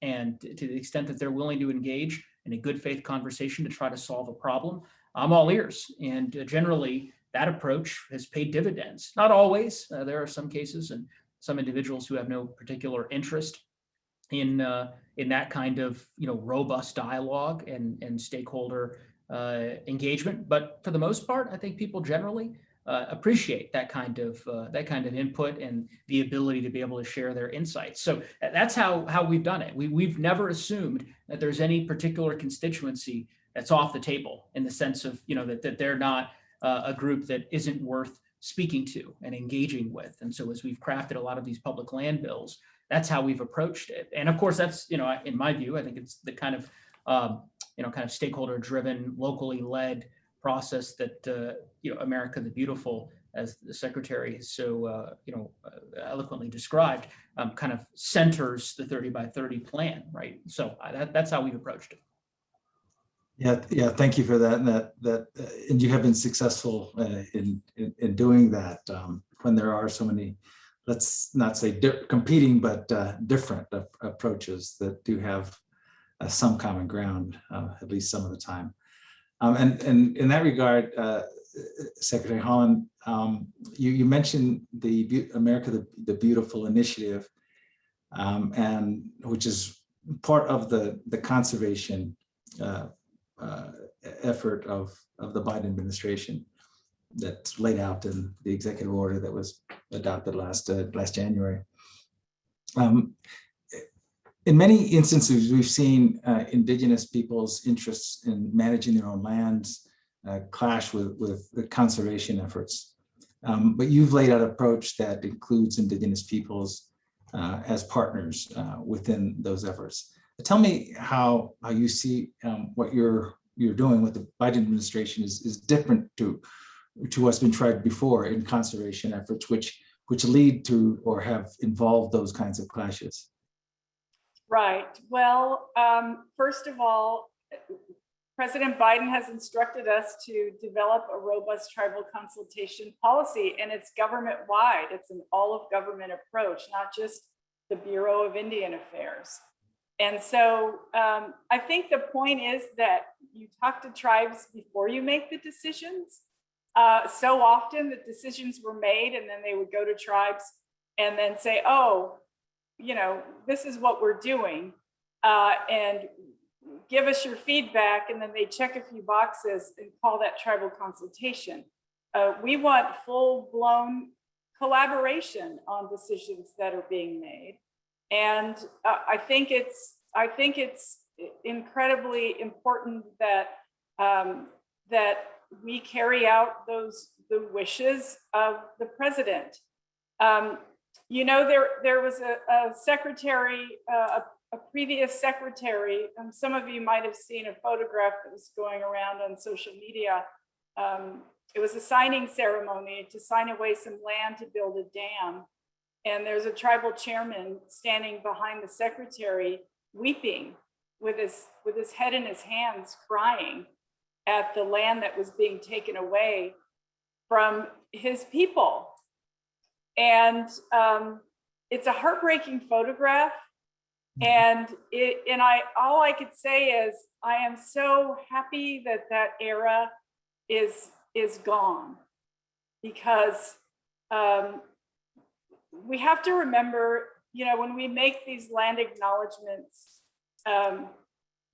and to the extent that they're willing to engage in a good faith conversation to try to solve a problem, I'm all ears. And generally, that approach has paid dividends. Not always. There are some cases and some individuals who have no particular interest in that kind of robust dialogue and stakeholder engagement. But for the most part, I think people generally appreciate that kind of input and the ability to be able to share their insights. So that's how we've done it. We've never assumed that there's any particular constituency that's off the table in the sense of that they're not a group that isn't worth speaking to and engaging with. And so as we've crafted a lot of these public land bills, that's how we've approached it. And of course, that's in my view, I think it's the kind of stakeholder driven, locally led process that America the Beautiful, as the secretary has so eloquently described, kind of centers the 30 by 30 plan, right? So that's how we've approached it. Yeah. Thank you for that. And and you have been successful in doing that when there are so many, let's not say competing, but different approaches that do have some common ground, at least some of the time. And in that regard, Secretary Haaland, you mentioned the America the Beautiful initiative, and which is part of the conservation effort of the Biden administration that's laid out in the executive order that was adopted last January. In many instances, we've seen indigenous people's interests in managing their own lands clash with the conservation efforts. But you've laid out an approach that includes indigenous peoples as partners within those efforts. Tell me how you see what you're doing with the Biden administration is different to what's been tried before in conservation efforts, which lead to or have involved those kinds of clashes. Right. Well, first of all, President Biden has instructed us to develop a robust tribal consultation policy, and it's government-wide. It's an all-of-government approach, not just the Bureau of Indian Affairs. And so I think the point is that you talk to tribes before you make the decisions. So often the decisions were made and then they would go to tribes and then say, oh, this is what we're doing, and give us your feedback. And then they check a few boxes and call that tribal consultation. We want full-blown collaboration on decisions that are being made. And I think it's incredibly important that that we carry out the wishes of the president. There was a secretary, a previous secretary, and some of you might have seen a photograph that was going around on social media. It was a signing ceremony to sign away some land to build a dam. And there's a tribal chairman standing behind the secretary, weeping with his head in his hands, crying at the land that was being taken away from his people. And it's a heartbreaking photograph. And all I could say is I am so happy that era is gone, because we have to remember, when we make these land acknowledgements,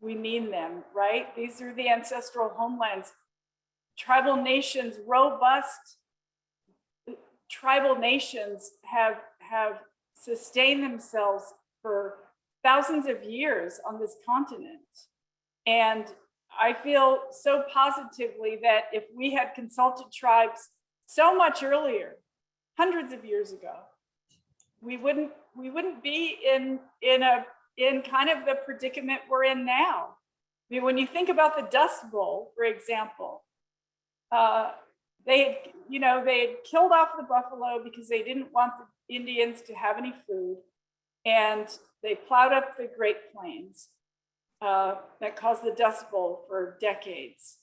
we mean them, right? These are the ancestral homelands. Tribal nations, robust tribal nations have sustained themselves for thousands of years on this continent. And I feel so positively that if we had consulted tribes so much earlier, hundreds of years ago, we wouldn't be in kind of the predicament we're in now. I mean, when you think about the Dust Bowl, for example, they had killed off the buffalo because they didn't want the Indians to have any food, and they plowed up the Great Plains that caused the Dust Bowl for decades.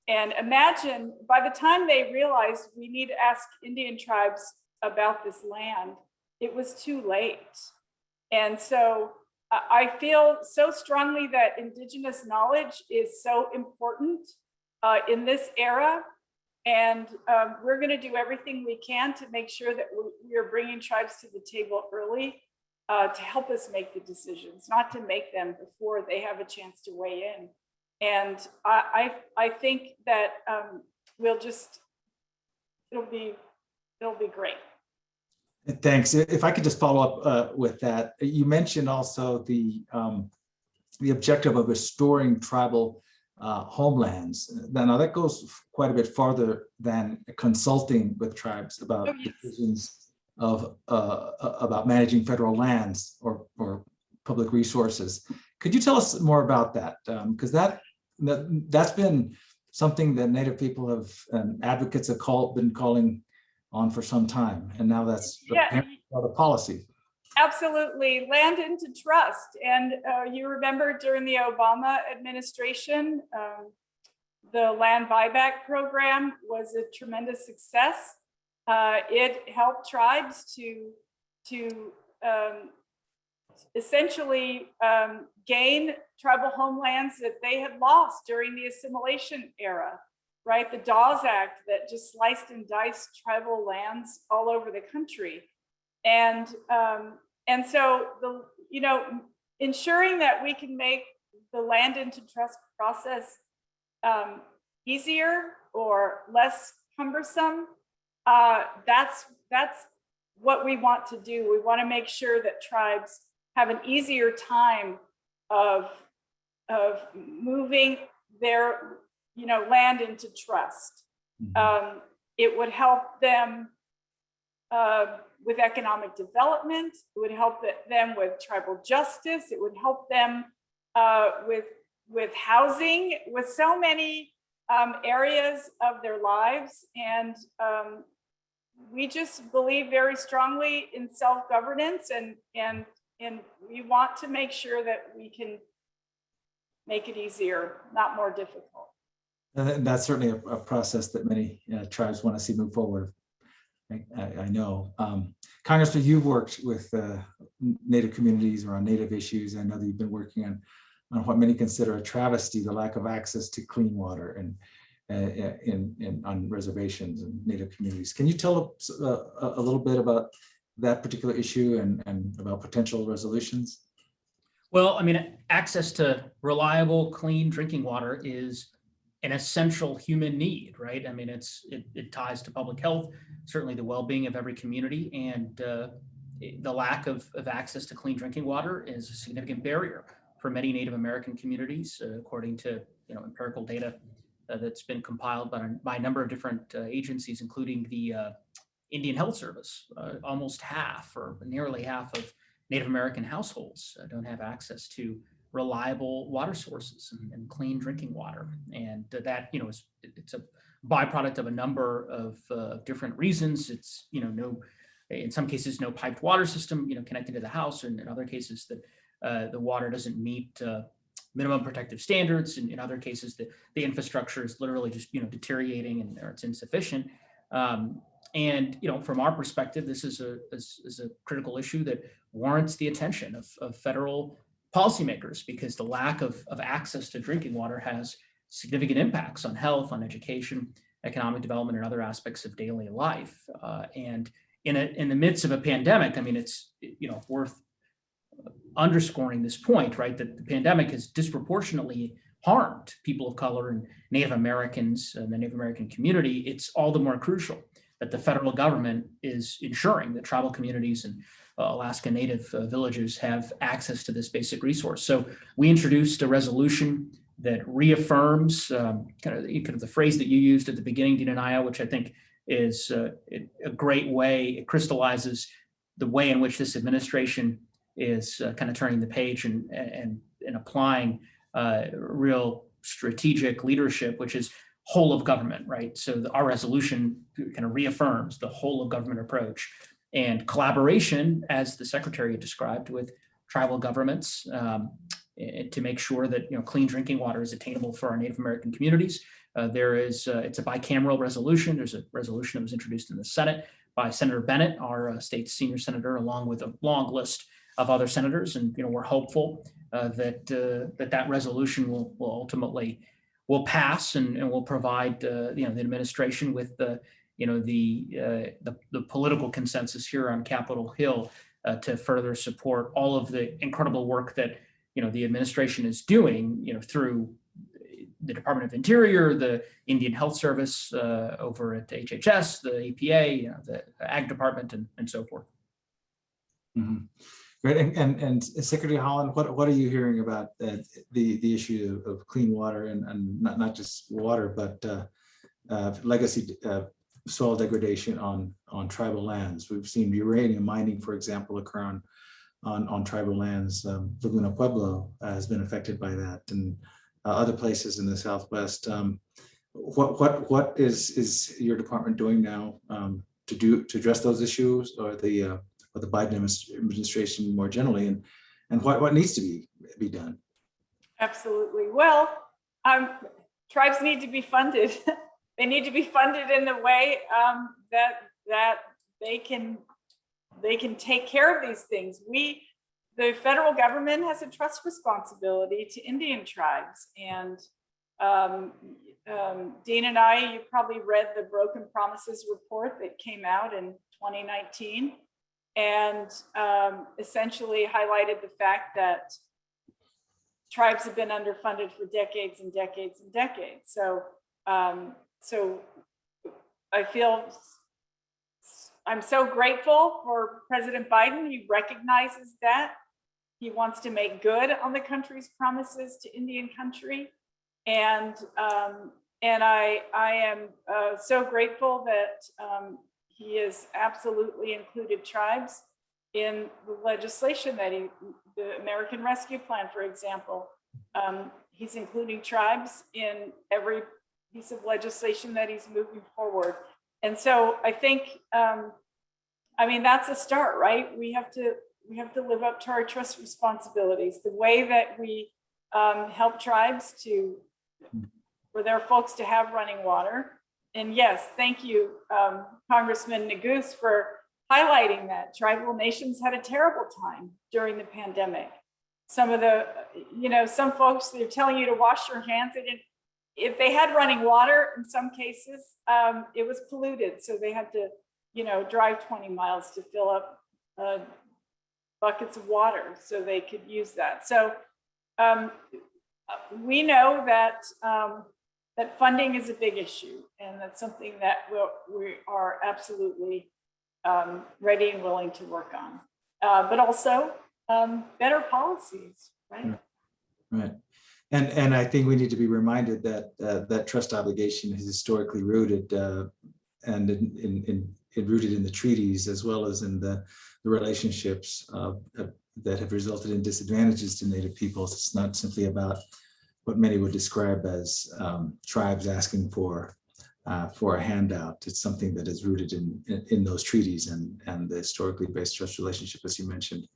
And imagine, by the time they realized we need to ask Indian tribes about this land, it was too late. And so I feel so strongly that Indigenous knowledge is so important in this era. And we're going to do everything we can to make sure that we are bringing tribes to the table early to help us make the decisions, not to make them before they have a chance to weigh in. And I think that it'll be great. Thanks. If I could just follow up with that, you mentioned also the objective of restoring tribal homelands. Now that goes quite a bit farther than consulting with tribes about decisions of about managing federal lands or public resources. Could you tell us more about that? Because that's been something that Native people have advocates have been calling on for some time, and now that's the policy. Absolutely, land into trust. And you remember during the Obama administration, the land buyback program was a tremendous success. It helped tribes to essentially gain tribal homelands that they had lost during the assimilation era, right? The Dawes Act that just sliced and diced tribal lands all over the country. And so ensuring that we can make the land into trust process easier or less cumbersome, that's what we want to do. We want to make sure that tribes have an easier time of moving their land into trust. Mm-hmm. It would help them with economic development. It would help them with tribal justice. It would help them with housing, with so many areas of their lives. And we just believe very strongly in self-governance, and we want to make sure that we can make it easier, not more difficult. And that's certainly a process that many tribes want to see move forward. I know. Congressman, you've worked with Native communities or on Native issues. I know that you've been working on what many consider a travesty, the lack of access to clean water and on reservations and Native communities. Can you tell us a little bit about that particular issue and about potential resolutions? Well, I mean, access to reliable, clean drinking water is an essential human need, right? I mean, it ties to public health, certainly the well-being of every community, and the lack of access to clean drinking water is a significant barrier for many Native American communities, according to empirical data that's been compiled by a number of different agencies, including the Indian Health Service. Almost half, or nearly half, of Native American households don't have access to reliable water sources and clean drinking water, and that it's a byproduct of a number of different reasons. It's in some cases no piped water system connected to the house, and in other cases that the water doesn't meet minimum protective standards, and in other cases the infrastructure is literally just deteriorating or it's insufficient. And from our perspective, this is a critical issue that warrants the attention of federal policymakers, because the lack of access to drinking water has significant impacts on health, on education, economic development, and other aspects of daily life. And in the midst of a pandemic, I mean, it's worth underscoring this point, right? That the pandemic has disproportionately harmed people of color and Native Americans and the Native American community. It's all the more crucial that the federal government is ensuring that tribal communities and Alaska Native villages have access to this basic resource. So we introduced a resolution that reaffirms kind of the phrase that you used at the beginning, Dean Anaya, which I think is a great way. It crystallizes the way in which this administration is kind of turning the page and applying real strategic leadership, which is whole of government, right? So our resolution kind of reaffirms the whole of government approach and collaboration, as the Secretary described, with tribal governments to make sure that clean drinking water is attainable for our Native American communities. It's a bicameral resolution. There's a resolution that was introduced in the Senate by Senator Bennett, our state's senior senator, along with a long list of other senators, and we're hopeful that resolution will ultimately will pass and will provide the administration with the political consensus here on Capitol Hill to further support all of the incredible work that the administration is doing through the Department of Interior, the Indian Health Service over at HHS, the EPA, the Ag Department, and so forth. Mm-hmm. Great. And Secretary Haaland, what are you hearing about the issue of clean water and not just water, but legacy soil degradation on tribal lands? We've seen uranium mining, for example, occur on tribal lands. Laguna Pueblo has been affected by that, and other places in the Southwest. What is your department doing now to address those issues, or the Biden administration more generally, and what needs to be done? Absolutely. Well, tribes need to be funded. They need to be funded in the way that they can take care of these things. The federal government has a trust responsibility to Indian tribes, and Dean Anaya, you probably read the Broken Promises report that came out in 2019, and essentially highlighted the fact that tribes have been underfunded for decades and decades and decades. So I feel I'm so grateful for President Biden. He recognizes that. He wants to make good on the country's promises to Indian country. And I am so grateful that he has absolutely included tribes in the legislation that the American Rescue Plan, for example. He's including tribes in every piece of legislation that he's moving forward. And so I think, that's a start, right? We have to live up to our trust responsibilities. The way that we help tribes for their folks to have running water. And yes, thank you, Congressman Neguse, for highlighting that. Tribal nations had a terrible time during the pandemic. Some folks, they're telling you to wash your hands. If they had running water, in some cases, it was polluted. So they had to, drive 20 miles to fill up buckets of water so they could use that. So we know that that funding is a big issue, and that's something that we are absolutely ready and willing to work on. But also better policies, right? Right. And I think we need to be reminded that that trust obligation is historically rooted and rooted in the treaties, as well as in the relationships that have resulted in disadvantages to Native peoples. It's not simply about what many would describe as tribes asking for a handout. It's something that is rooted in those treaties and the historically based trust relationship, as you mentioned.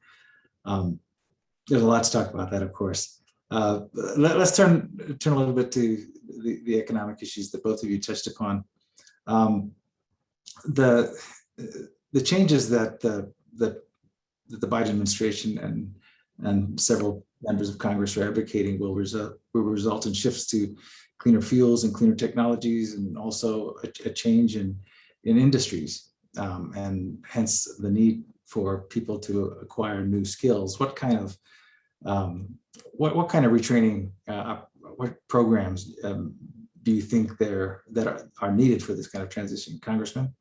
There's a lot to talk about that, of course. Let's turn a little bit to the economic issues that both of you touched upon. The changes that the Biden administration and several members of Congress are advocating will result in shifts to cleaner fuels and cleaner technologies, and also a change in industries, and hence the need for people to acquire new skills. What kind of retraining, what programs do you think that are needed for this kind of transition, Congressman?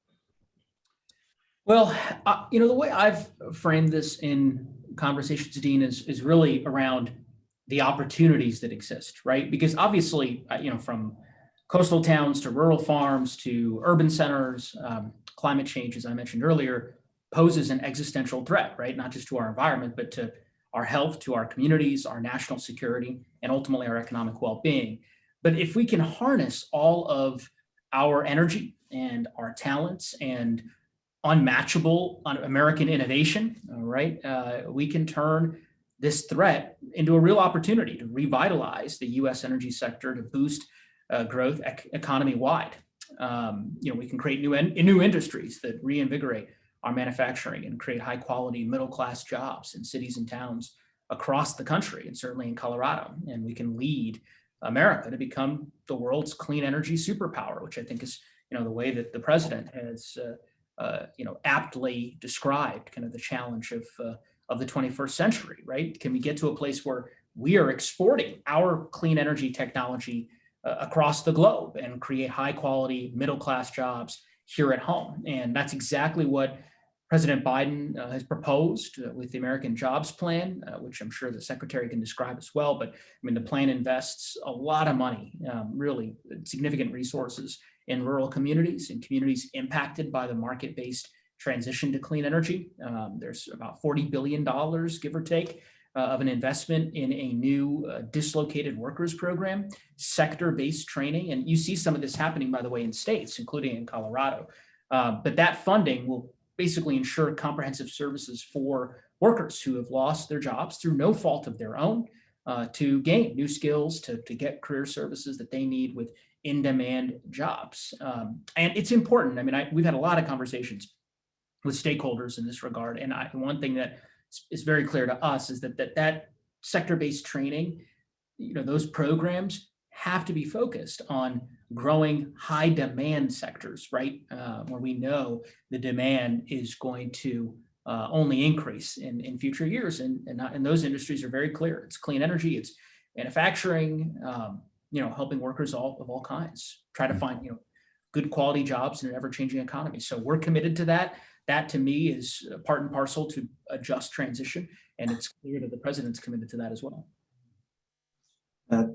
Well, the way I've framed this in conversations, Dean, is really around the opportunities that exist, right? Because obviously, from coastal towns to rural farms to urban centers, climate change, as I mentioned earlier, poses an existential threat, right? Not just to our environment, but to our health, to our communities, our national security, and ultimately our economic well-being. But if we can harness all of our energy and our talents and unmatchable American innovation, right, we can turn this threat into a real opportunity to revitalize the U.S. energy sector, to boost growth economy-wide. We can create new industries that reinvigorate our manufacturing and create high-quality middle-class jobs in cities and towns across the country, and certainly in Colorado. And we can lead America to become the world's clean energy superpower, which I think is, the way that the president has, aptly described kind of the challenge of the 21st century, right? Can we get to a place where we are exporting our clean energy technology across the globe and create high quality middle-class jobs here at home? And that's exactly what President Biden has proposed with the American Jobs Plan, which I'm sure the secretary can describe as well. But I mean, the plan invests a lot of money, really significant resources in rural communities and communities impacted by the market-based transition to clean energy. There's about $40 billion, give or take, of an investment in a new dislocated workers program, sector-based training. And you see some of this happening, by the way, in states, including in Colorado. But that funding will basically ensure comprehensive services for workers who have lost their jobs through no fault of their own, to gain new skills, to get career services that they need with in-demand jobs. And it's important. I mean, we've had a lot of conversations with stakeholders in this regard. And one thing that is very clear to us is that sector-based training, those programs have to be focused on growing high demand sectors, right? Where we know the demand is going to only increase in future years. And those industries are very clear. It's clean energy, it's manufacturing, helping workers of all kinds try to find, good quality jobs in an ever-changing economy. So we're committed to that. That to me is part and parcel to a just transition. And it's clear that the president's committed to that as well.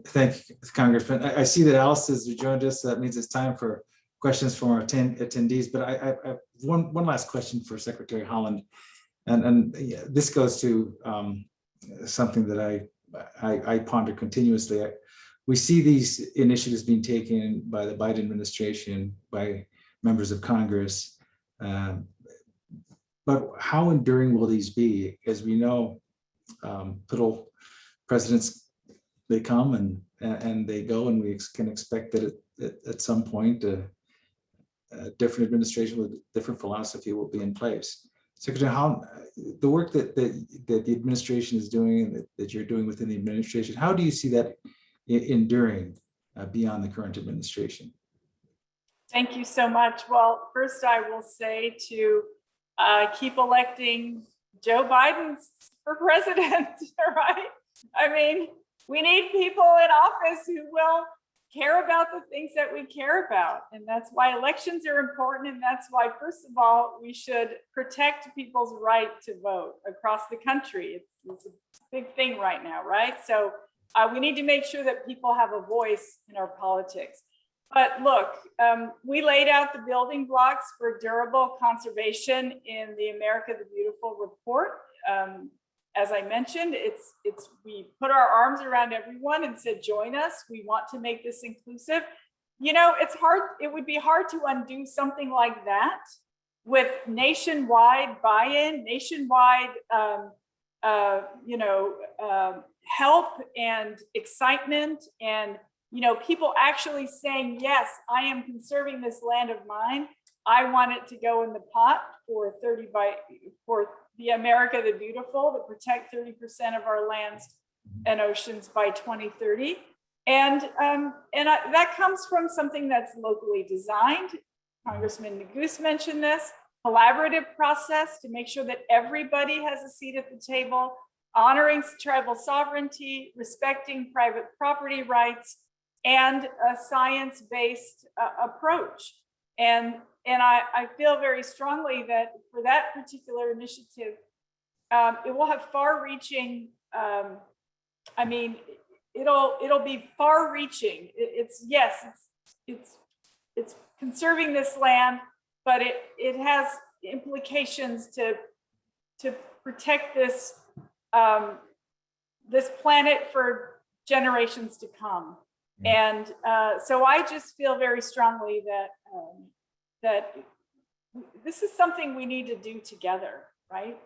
Thank you, Congressman. I see that Alice has rejoined us. So that means it's time for questions from our attendees. But I have one last question for Secretary Haaland. And this goes to something that I ponder continuously. We see these initiatives being taken by the Biden administration, by members of Congress. But how enduring will these be? As we know, little presidents, they come and they go, and we can expect that at some point a different administration with different philosophy will be in place. Secretary Haaland, the work that the administration is doing and that you're doing within the administration, how do you see that enduring beyond the current administration? Thank you so much. Well, first I will say to keep electing Joe Biden for president, right? I mean, we need people in office who will care about the things that we care about. And that's why elections are important. And that's why, first of all, we should protect people's right to vote across the country. It's a big thing right now, right? So we need to make sure that people have a voice in our politics. But look, we laid out the building blocks for durable conservation in the America the Beautiful report. As I mentioned, we put our arms around everyone and said, join us. We want to make this inclusive. It's hard. It would be hard to undo something like that with nationwide buy-in, nationwide, help and excitement, and people actually saying, yes, I am conserving this land of mine. I want it to go in the pot for the America the Beautiful, to protect 30% of our lands and oceans by 2030. And that comes from something that's locally designed. Congressman Neguse mentioned this, collaborative process to make sure that everybody has a seat at the table, honoring tribal sovereignty, respecting private property rights, and a science-based approach. And I feel very strongly that for that particular initiative, it will have far-reaching. It'll be far-reaching. It's conserving this land, but it has implications to protect this this planet for generations to come. And so I just feel very strongly that this is something we need to do together, right?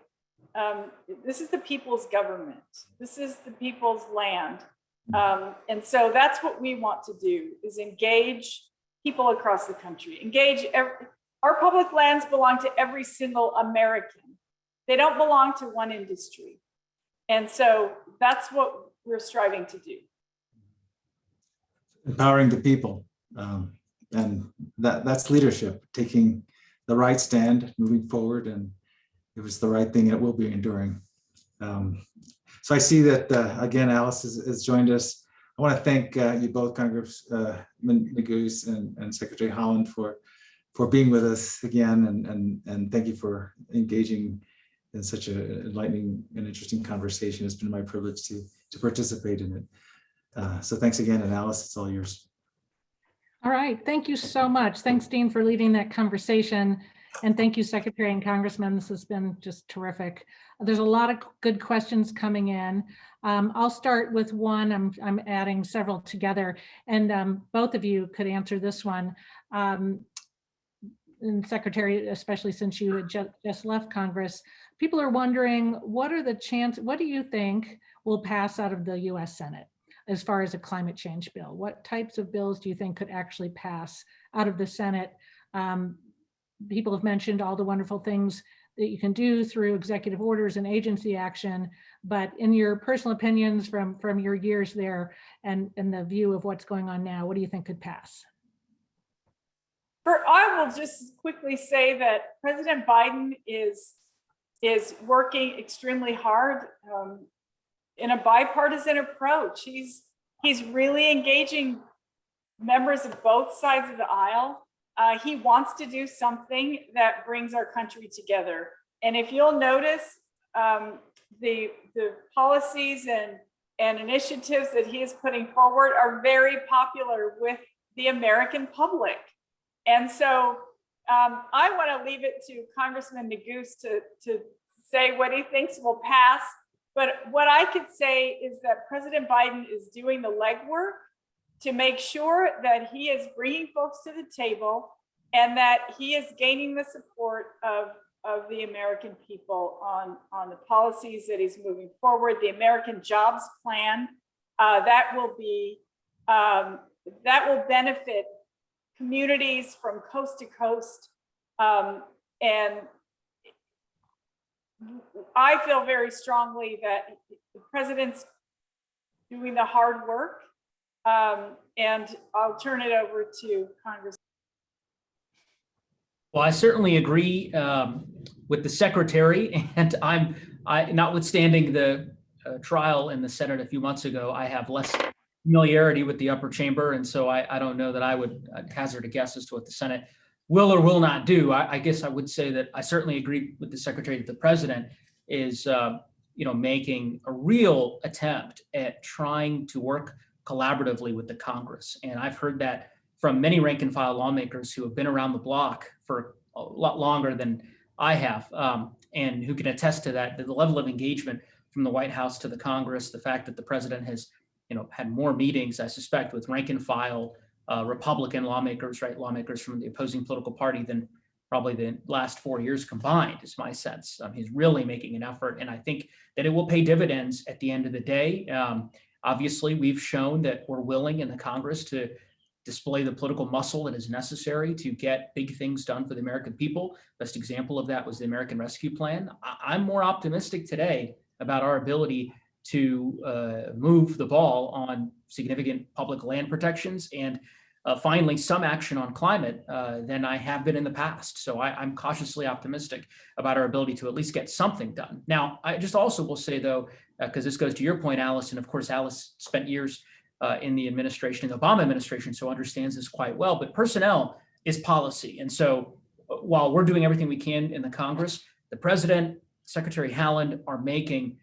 This is the people's government. This is the people's land. And so that's what we want to do, is engage people across the country. Our public lands belong to every single American. They don't belong to one industry. And so that's what we're striving to do. empowering the people. And that's leadership, taking the right stand, moving forward, and it was the right thing, and it will be enduring. So I see that, again, Alice has joined us. I want to thank you both, Congressman Neguse and Secretary Haaland, for being with us again, and thank you for engaging in such an enlightening and interesting conversation. It's been my privilege to participate in it. So thanks again, and Alice, it's all yours. All right, thank you so much. Thanks, Dean, for leading that conversation. And thank you, Secretary and Congressman. This has been just terrific. There's a lot of good questions coming in. I'll start with one. I'm adding several together, and both of you could answer this one. And Secretary, especially since you had just left Congress, people are wondering, what are the chances, what do you think will pass out of the US Senate as far as a climate change bill? What types of bills do you think could actually pass out of the Senate? People have mentioned all the wonderful things that you can do through executive orders and agency action, but in your personal opinions from your years there and the view of what's going on now, what do you think could pass? I will just quickly say that President Biden is working extremely hard in a bipartisan approach. He's really engaging members of both sides of the aisle. He wants to do something that brings our country together. And if you'll notice, the policies and initiatives that he is putting forward are very popular with the American public. And so I want to leave it to Congressman Neguse to say what he thinks will pass. But what I could say is that President Biden is doing the legwork to make sure that he is bringing folks to the table and that he is gaining the support of the American people on the policies that he's moving forward. The American Jobs Plan, that will benefit communities from coast to coast. And I feel very strongly that the president's doing the hard work. And I'll turn it over to Congressman. Well, I certainly agree with the secretary, and notwithstanding the trial in the Senate a few months ago, I have less familiarity with the upper chamber, and so I don't know that I would hazard a guess as to what the Senate will or will not do. I guess I would say that I certainly agree with the secretary that the president is making a real attempt at trying to work collaboratively with the Congress, and I've heard that from many rank and file lawmakers who have been around the block for a lot longer than I have, and who can attest to that, the level of engagement from the White House to the Congress, the fact that the president has had more meetings, I suspect, with rank and file Republican lawmakers, lawmakers from the opposing political party than probably the last 4 years combined, is my sense. He's really making an effort, and I think that it will pay dividends at the end of the day. Obviously, we've shown that we're willing in the Congress to display the political muscle that is necessary to get big things done for the American people. Best example of that was the American Rescue Plan. I'm more optimistic today about our ability to move the ball on significant public land protections and finally some action on climate than I have been in the past. So I'm cautiously optimistic about our ability to at least get something done. Now, I just also will say, though, because this goes to your point, Alice, and of course, Alice spent years in the administration, the Obama administration, so understands this quite well, but personnel is policy. And so while we're doing everything we can in the Congress, the president, Secretary Haaland are making,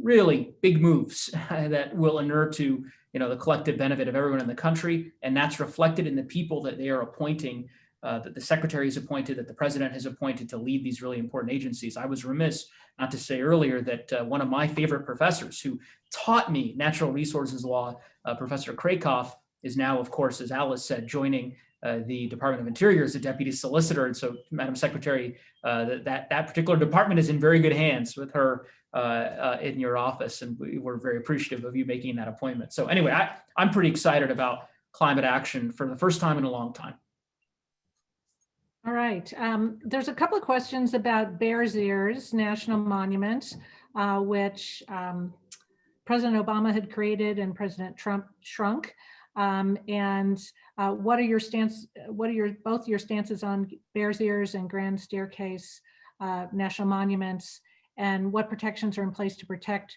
really big moves that will inure to, the collective benefit of everyone in the country. And that's reflected in the people that they are appointing, that the secretary has appointed, that the president has appointed to lead these really important agencies. I was remiss not to say earlier that one of my favorite professors who taught me natural resources law, Professor Krakoff, is now, of course, as Alice said, joining the Department of Interior as a deputy solicitor. And so, Madam Secretary, that particular department is in very good hands with her in your office, and we're very appreciative of you making that appointment. So anyway, I'm pretty excited about climate action for the first time in a long time. All right. There's a couple of questions about Bears Ears National Monument, which President Obama had created and President Trump shrunk. And what are your both your stances on Bears Ears and Grand Staircase national monuments, and what protections are in place to protect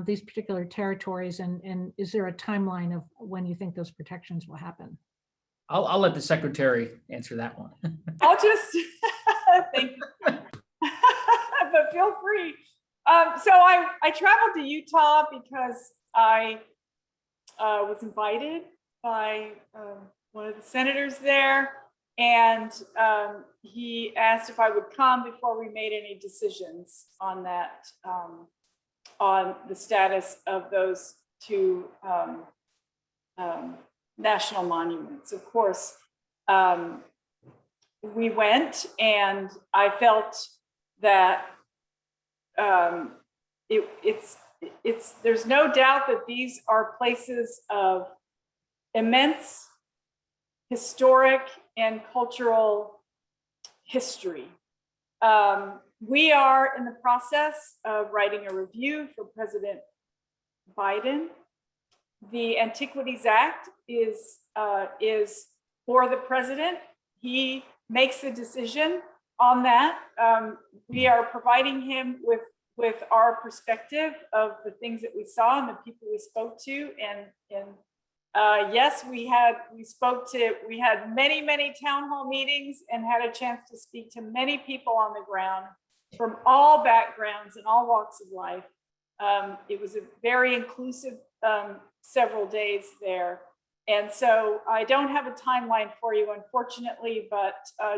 these particular territories? And is there a timeline of when you think those protections will happen? I'll let the secretary answer that one. I'll just, thank you. But feel free. So I traveled to Utah because I was invited by one of the senators there, and he asked if I would come before we made any decisions on that, on the status of those two national monuments. Of course, we went, and I felt that there's no doubt that these are places of immense historic and cultural history. We are in the process of writing a review for President Biden. The Antiquities Act is for the president. He makes the decision on that. We are providing him with our perspective of the things that we saw and the people we spoke to. And yes, we had many town hall meetings and had a chance to speak to many people on the ground from all backgrounds and all walks of life. It was a very inclusive several days there. And so I don't have a timeline for you, unfortunately, but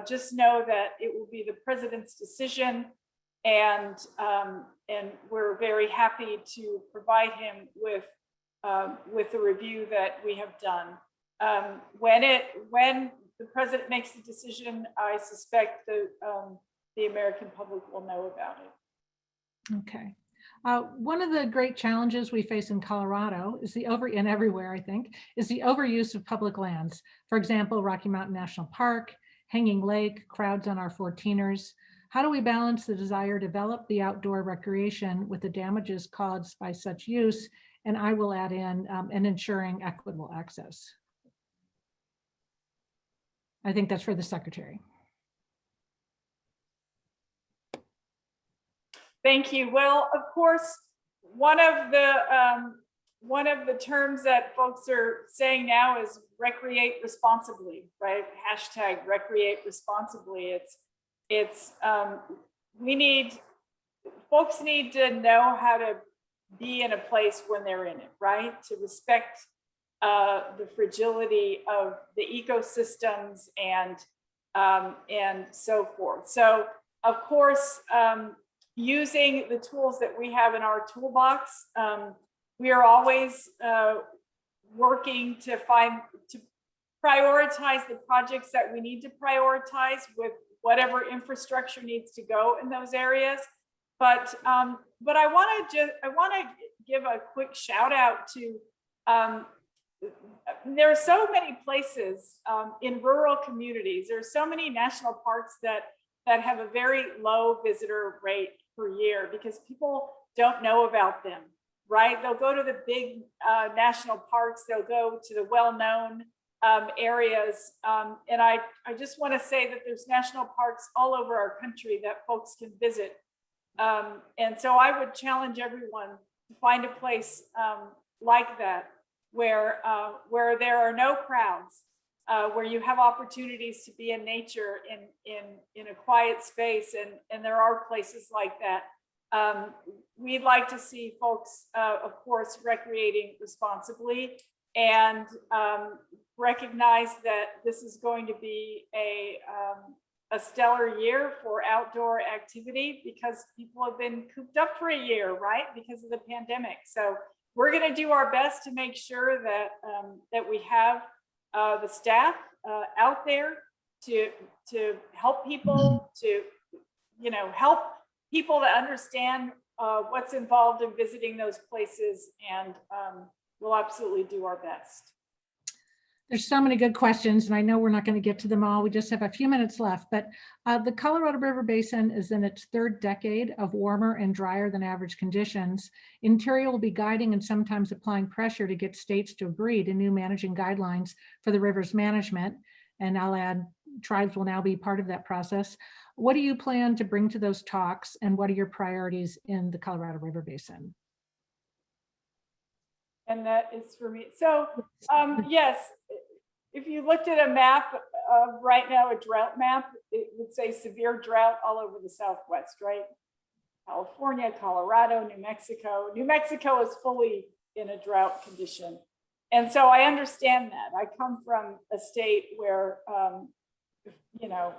just know that it will be the president's decision. And we're very happy to provide him with the review that we have done. When the president makes the decision, I suspect the American public will know about it. Okay. One of the great challenges we face in Colorado is and everywhere, I think, is the overuse of public lands. For example, Rocky Mountain National Park, Hanging Lake, crowds on our 14ers. How do we balance the desire to develop the outdoor recreation with the damages caused by such use? And I will add in and ensuring equitable access. I think that's for the secretary. Thank you. Well, of course, one of the terms that folks are saying now is recreate responsibly, right? Hashtag recreate responsibly. Folks need to know how to be in a place when they're in it, right? To respect the fragility of the ecosystems and so forth. So, of course, using the tools that we have in our toolbox, we are always working to prioritize the projects that we need to prioritize with whatever infrastructure needs to go in those areas. But I want to give a quick shout out to there are so many places in rural communities. There are so many national parks that have a very low visitor rate per year because people don't know about them, right? They'll go to the big national parks, they'll go to the well-known areas. And I just want to say that there's national parks all over our country that folks can visit. And so I would challenge everyone to find a place like that where there are no crowds, where you have opportunities to be in nature in a quiet space, and there are places like that. We'd like to see folks, of course, recreating responsibly and recognize that this is going to be a stellar year for outdoor activity because people have been cooped up for a year, right? Because of the pandemic. So we're going to do our best to make sure that that we have the staff out there to help people, to help people to understand what's involved in visiting those places, and we'll absolutely do our best. There's so many good questions, and I know we're not going to get to them all. We just have a few minutes left, but the Colorado River Basin is in its third decade of warmer and drier than average conditions. Interior will be guiding and sometimes applying pressure to get states to agree to new managing guidelines for the river's management. And I'll add, tribes will now be part of that process. What do you plan to bring to those talks, and what are your priorities in the Colorado River Basin? And that is for me. So yes, if you looked at a map of right now, a drought map, it would say severe drought all over the Southwest, right? California, Colorado, New Mexico. New Mexico is fully in a drought condition. And so I understand that. I come from a state where,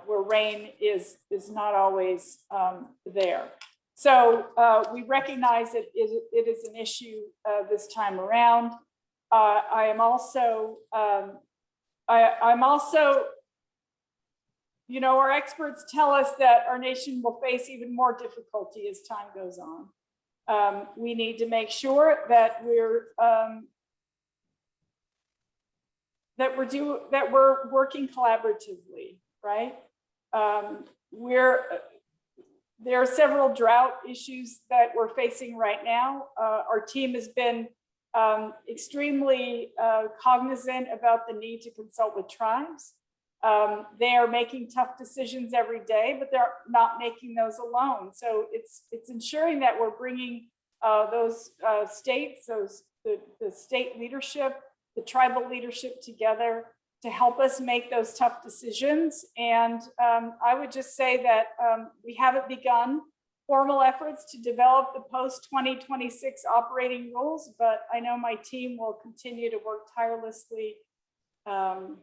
where rain is not always there. So we recognize that it is an issue this time around. I'm also, our experts tell us that our nation will face even more difficulty as time goes on. We need to make sure that we're working collaboratively, right? There are several drought issues that we're facing right now. Our team has been extremely cognizant about the need to consult with tribes. They are making tough decisions every day, but they're not making those alone. So it's ensuring that we're bringing those states, the state leadership, the tribal leadership together to help us make those tough decisions. And I would just say that we haven't begun formal efforts to develop the post-2026 operating rules, but I know my team will continue to work tirelessly and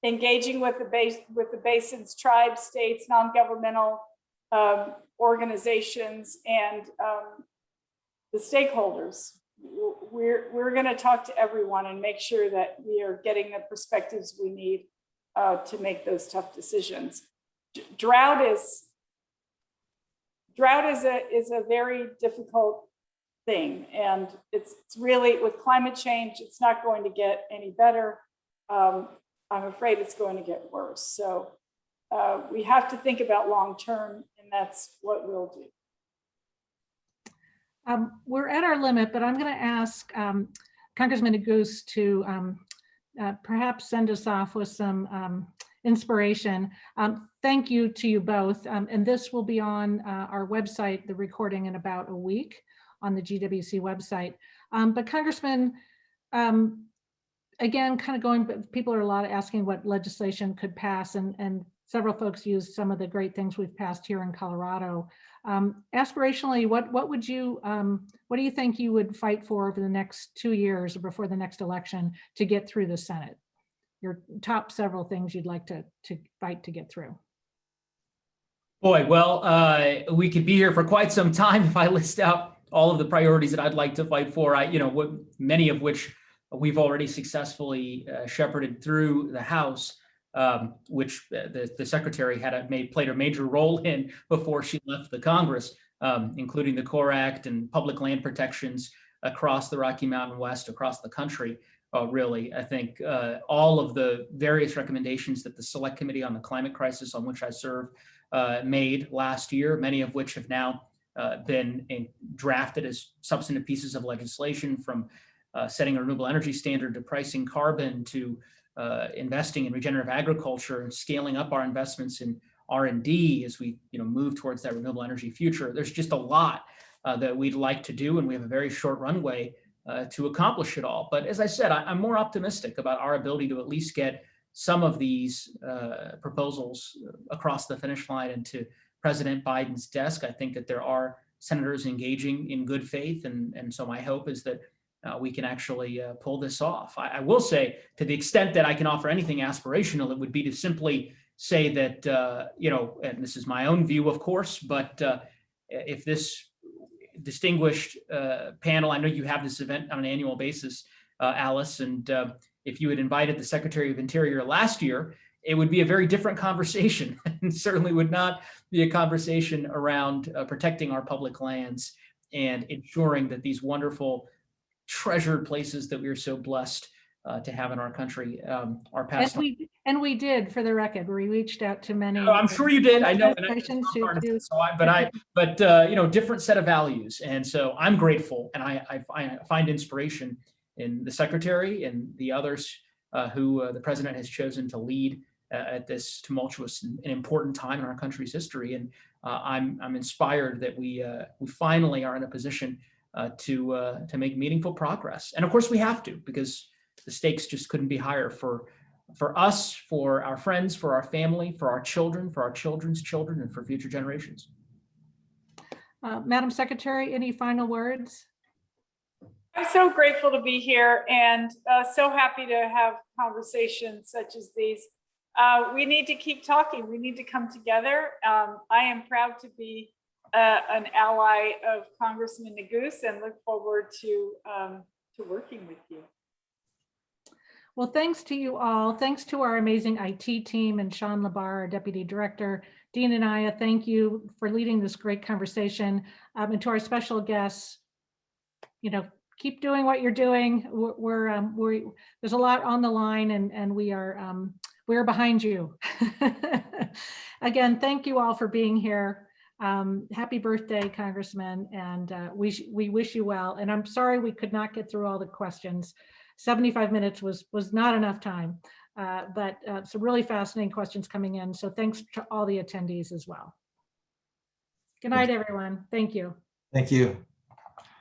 engaging with the basin's tribes, states, non-governmental organizations, and the stakeholders. We're going to talk to everyone and make sure that we are getting the perspectives we need to make those tough decisions. Drought is a very difficult thing, and it's really, with climate change, it's not going to get any better. I'm afraid it's going to get worse. So we have to think about long term, and that's what we'll do. We're at our limit, but I'm going to ask Congressman Neguse to perhaps send us off with some inspiration. Thank you to you both. And this will be on our website, the recording, in about a week on the GWC website. But Congressman, again, kind of going, people are a lot asking what legislation could pass, and several folks use some of the great things we've passed here in Colorado. Aspirationally, what do you think you would fight for over the next 2 years or before the next election to get through the Senate? Your top several things you'd like to fight to get through. Boy, well, we could be here for quite some time if I list out all of the priorities that I'd like to fight for. Many of which we've already successfully shepherded through the House. Which the secretary played a major role in before she left the Congress, including the CORE Act and public land protections across the Rocky Mountain West, across the country. Really, I think all of the various recommendations that the Select Committee on the Climate Crisis, on which I serve, made last year, many of which have now been drafted as substantive pieces of legislation, from setting a renewable energy standard to pricing carbon to investing in regenerative agriculture and scaling up our investments in R&D as we move towards that renewable energy future. There's just a lot that we'd like to do, and we have a very short runway to accomplish it all. But as I said, I'm more optimistic about our ability to at least get some of these proposals across the finish line and to President Biden's desk. I think that there are senators engaging in good faith, and so my hope is that we can actually pull this off. I will say, to the extent that I can offer anything aspirational, it would be to simply say that, and this is my own view, of course, but if this distinguished panel, I know you have this event on an annual basis, Alice, and if you had invited the Secretary of Interior last year, it would be a very different conversation, and certainly would not be a conversation around protecting our public lands and ensuring that these wonderful treasured places that we are so blessed to have in our country. Our past. And we did, for the record, we reached out to many. Oh, I'm sure you did. I know. Administrations to- But you know, different set of values, and so I'm grateful, and I find inspiration in the secretary and the others who the president has chosen to lead at this tumultuous and important time in our country's history. And I'm inspired that we finally are in a position to make meaningful progress. And of course, we have to, because the stakes just couldn't be higher for us, for our friends, for our family, for our children, for our children's children, and for future generations. Madam Secretary, any final words? I'm so grateful to be here and so happy to have conversations such as these. We need to keep talking. We need to come together. I am proud to be an ally of Congressman Neguse and look forward to working with you. Well, thanks to you all. Thanks to our amazing IT team and Sean Labar, our Deputy Director. Dean Anaya, thank you for leading this great conversation. And to our special guests, you know, keep doing what you're doing. There's a lot on the line, and we're behind you. Again, thank you all for being here. Happy birthday, Congressman, and we wish you well. And I'm sorry we could not get through all the questions. 75 minutes was not enough time, but some really fascinating questions coming in. So thanks to all the attendees as well. Good night, everyone. Thank you. Thank you.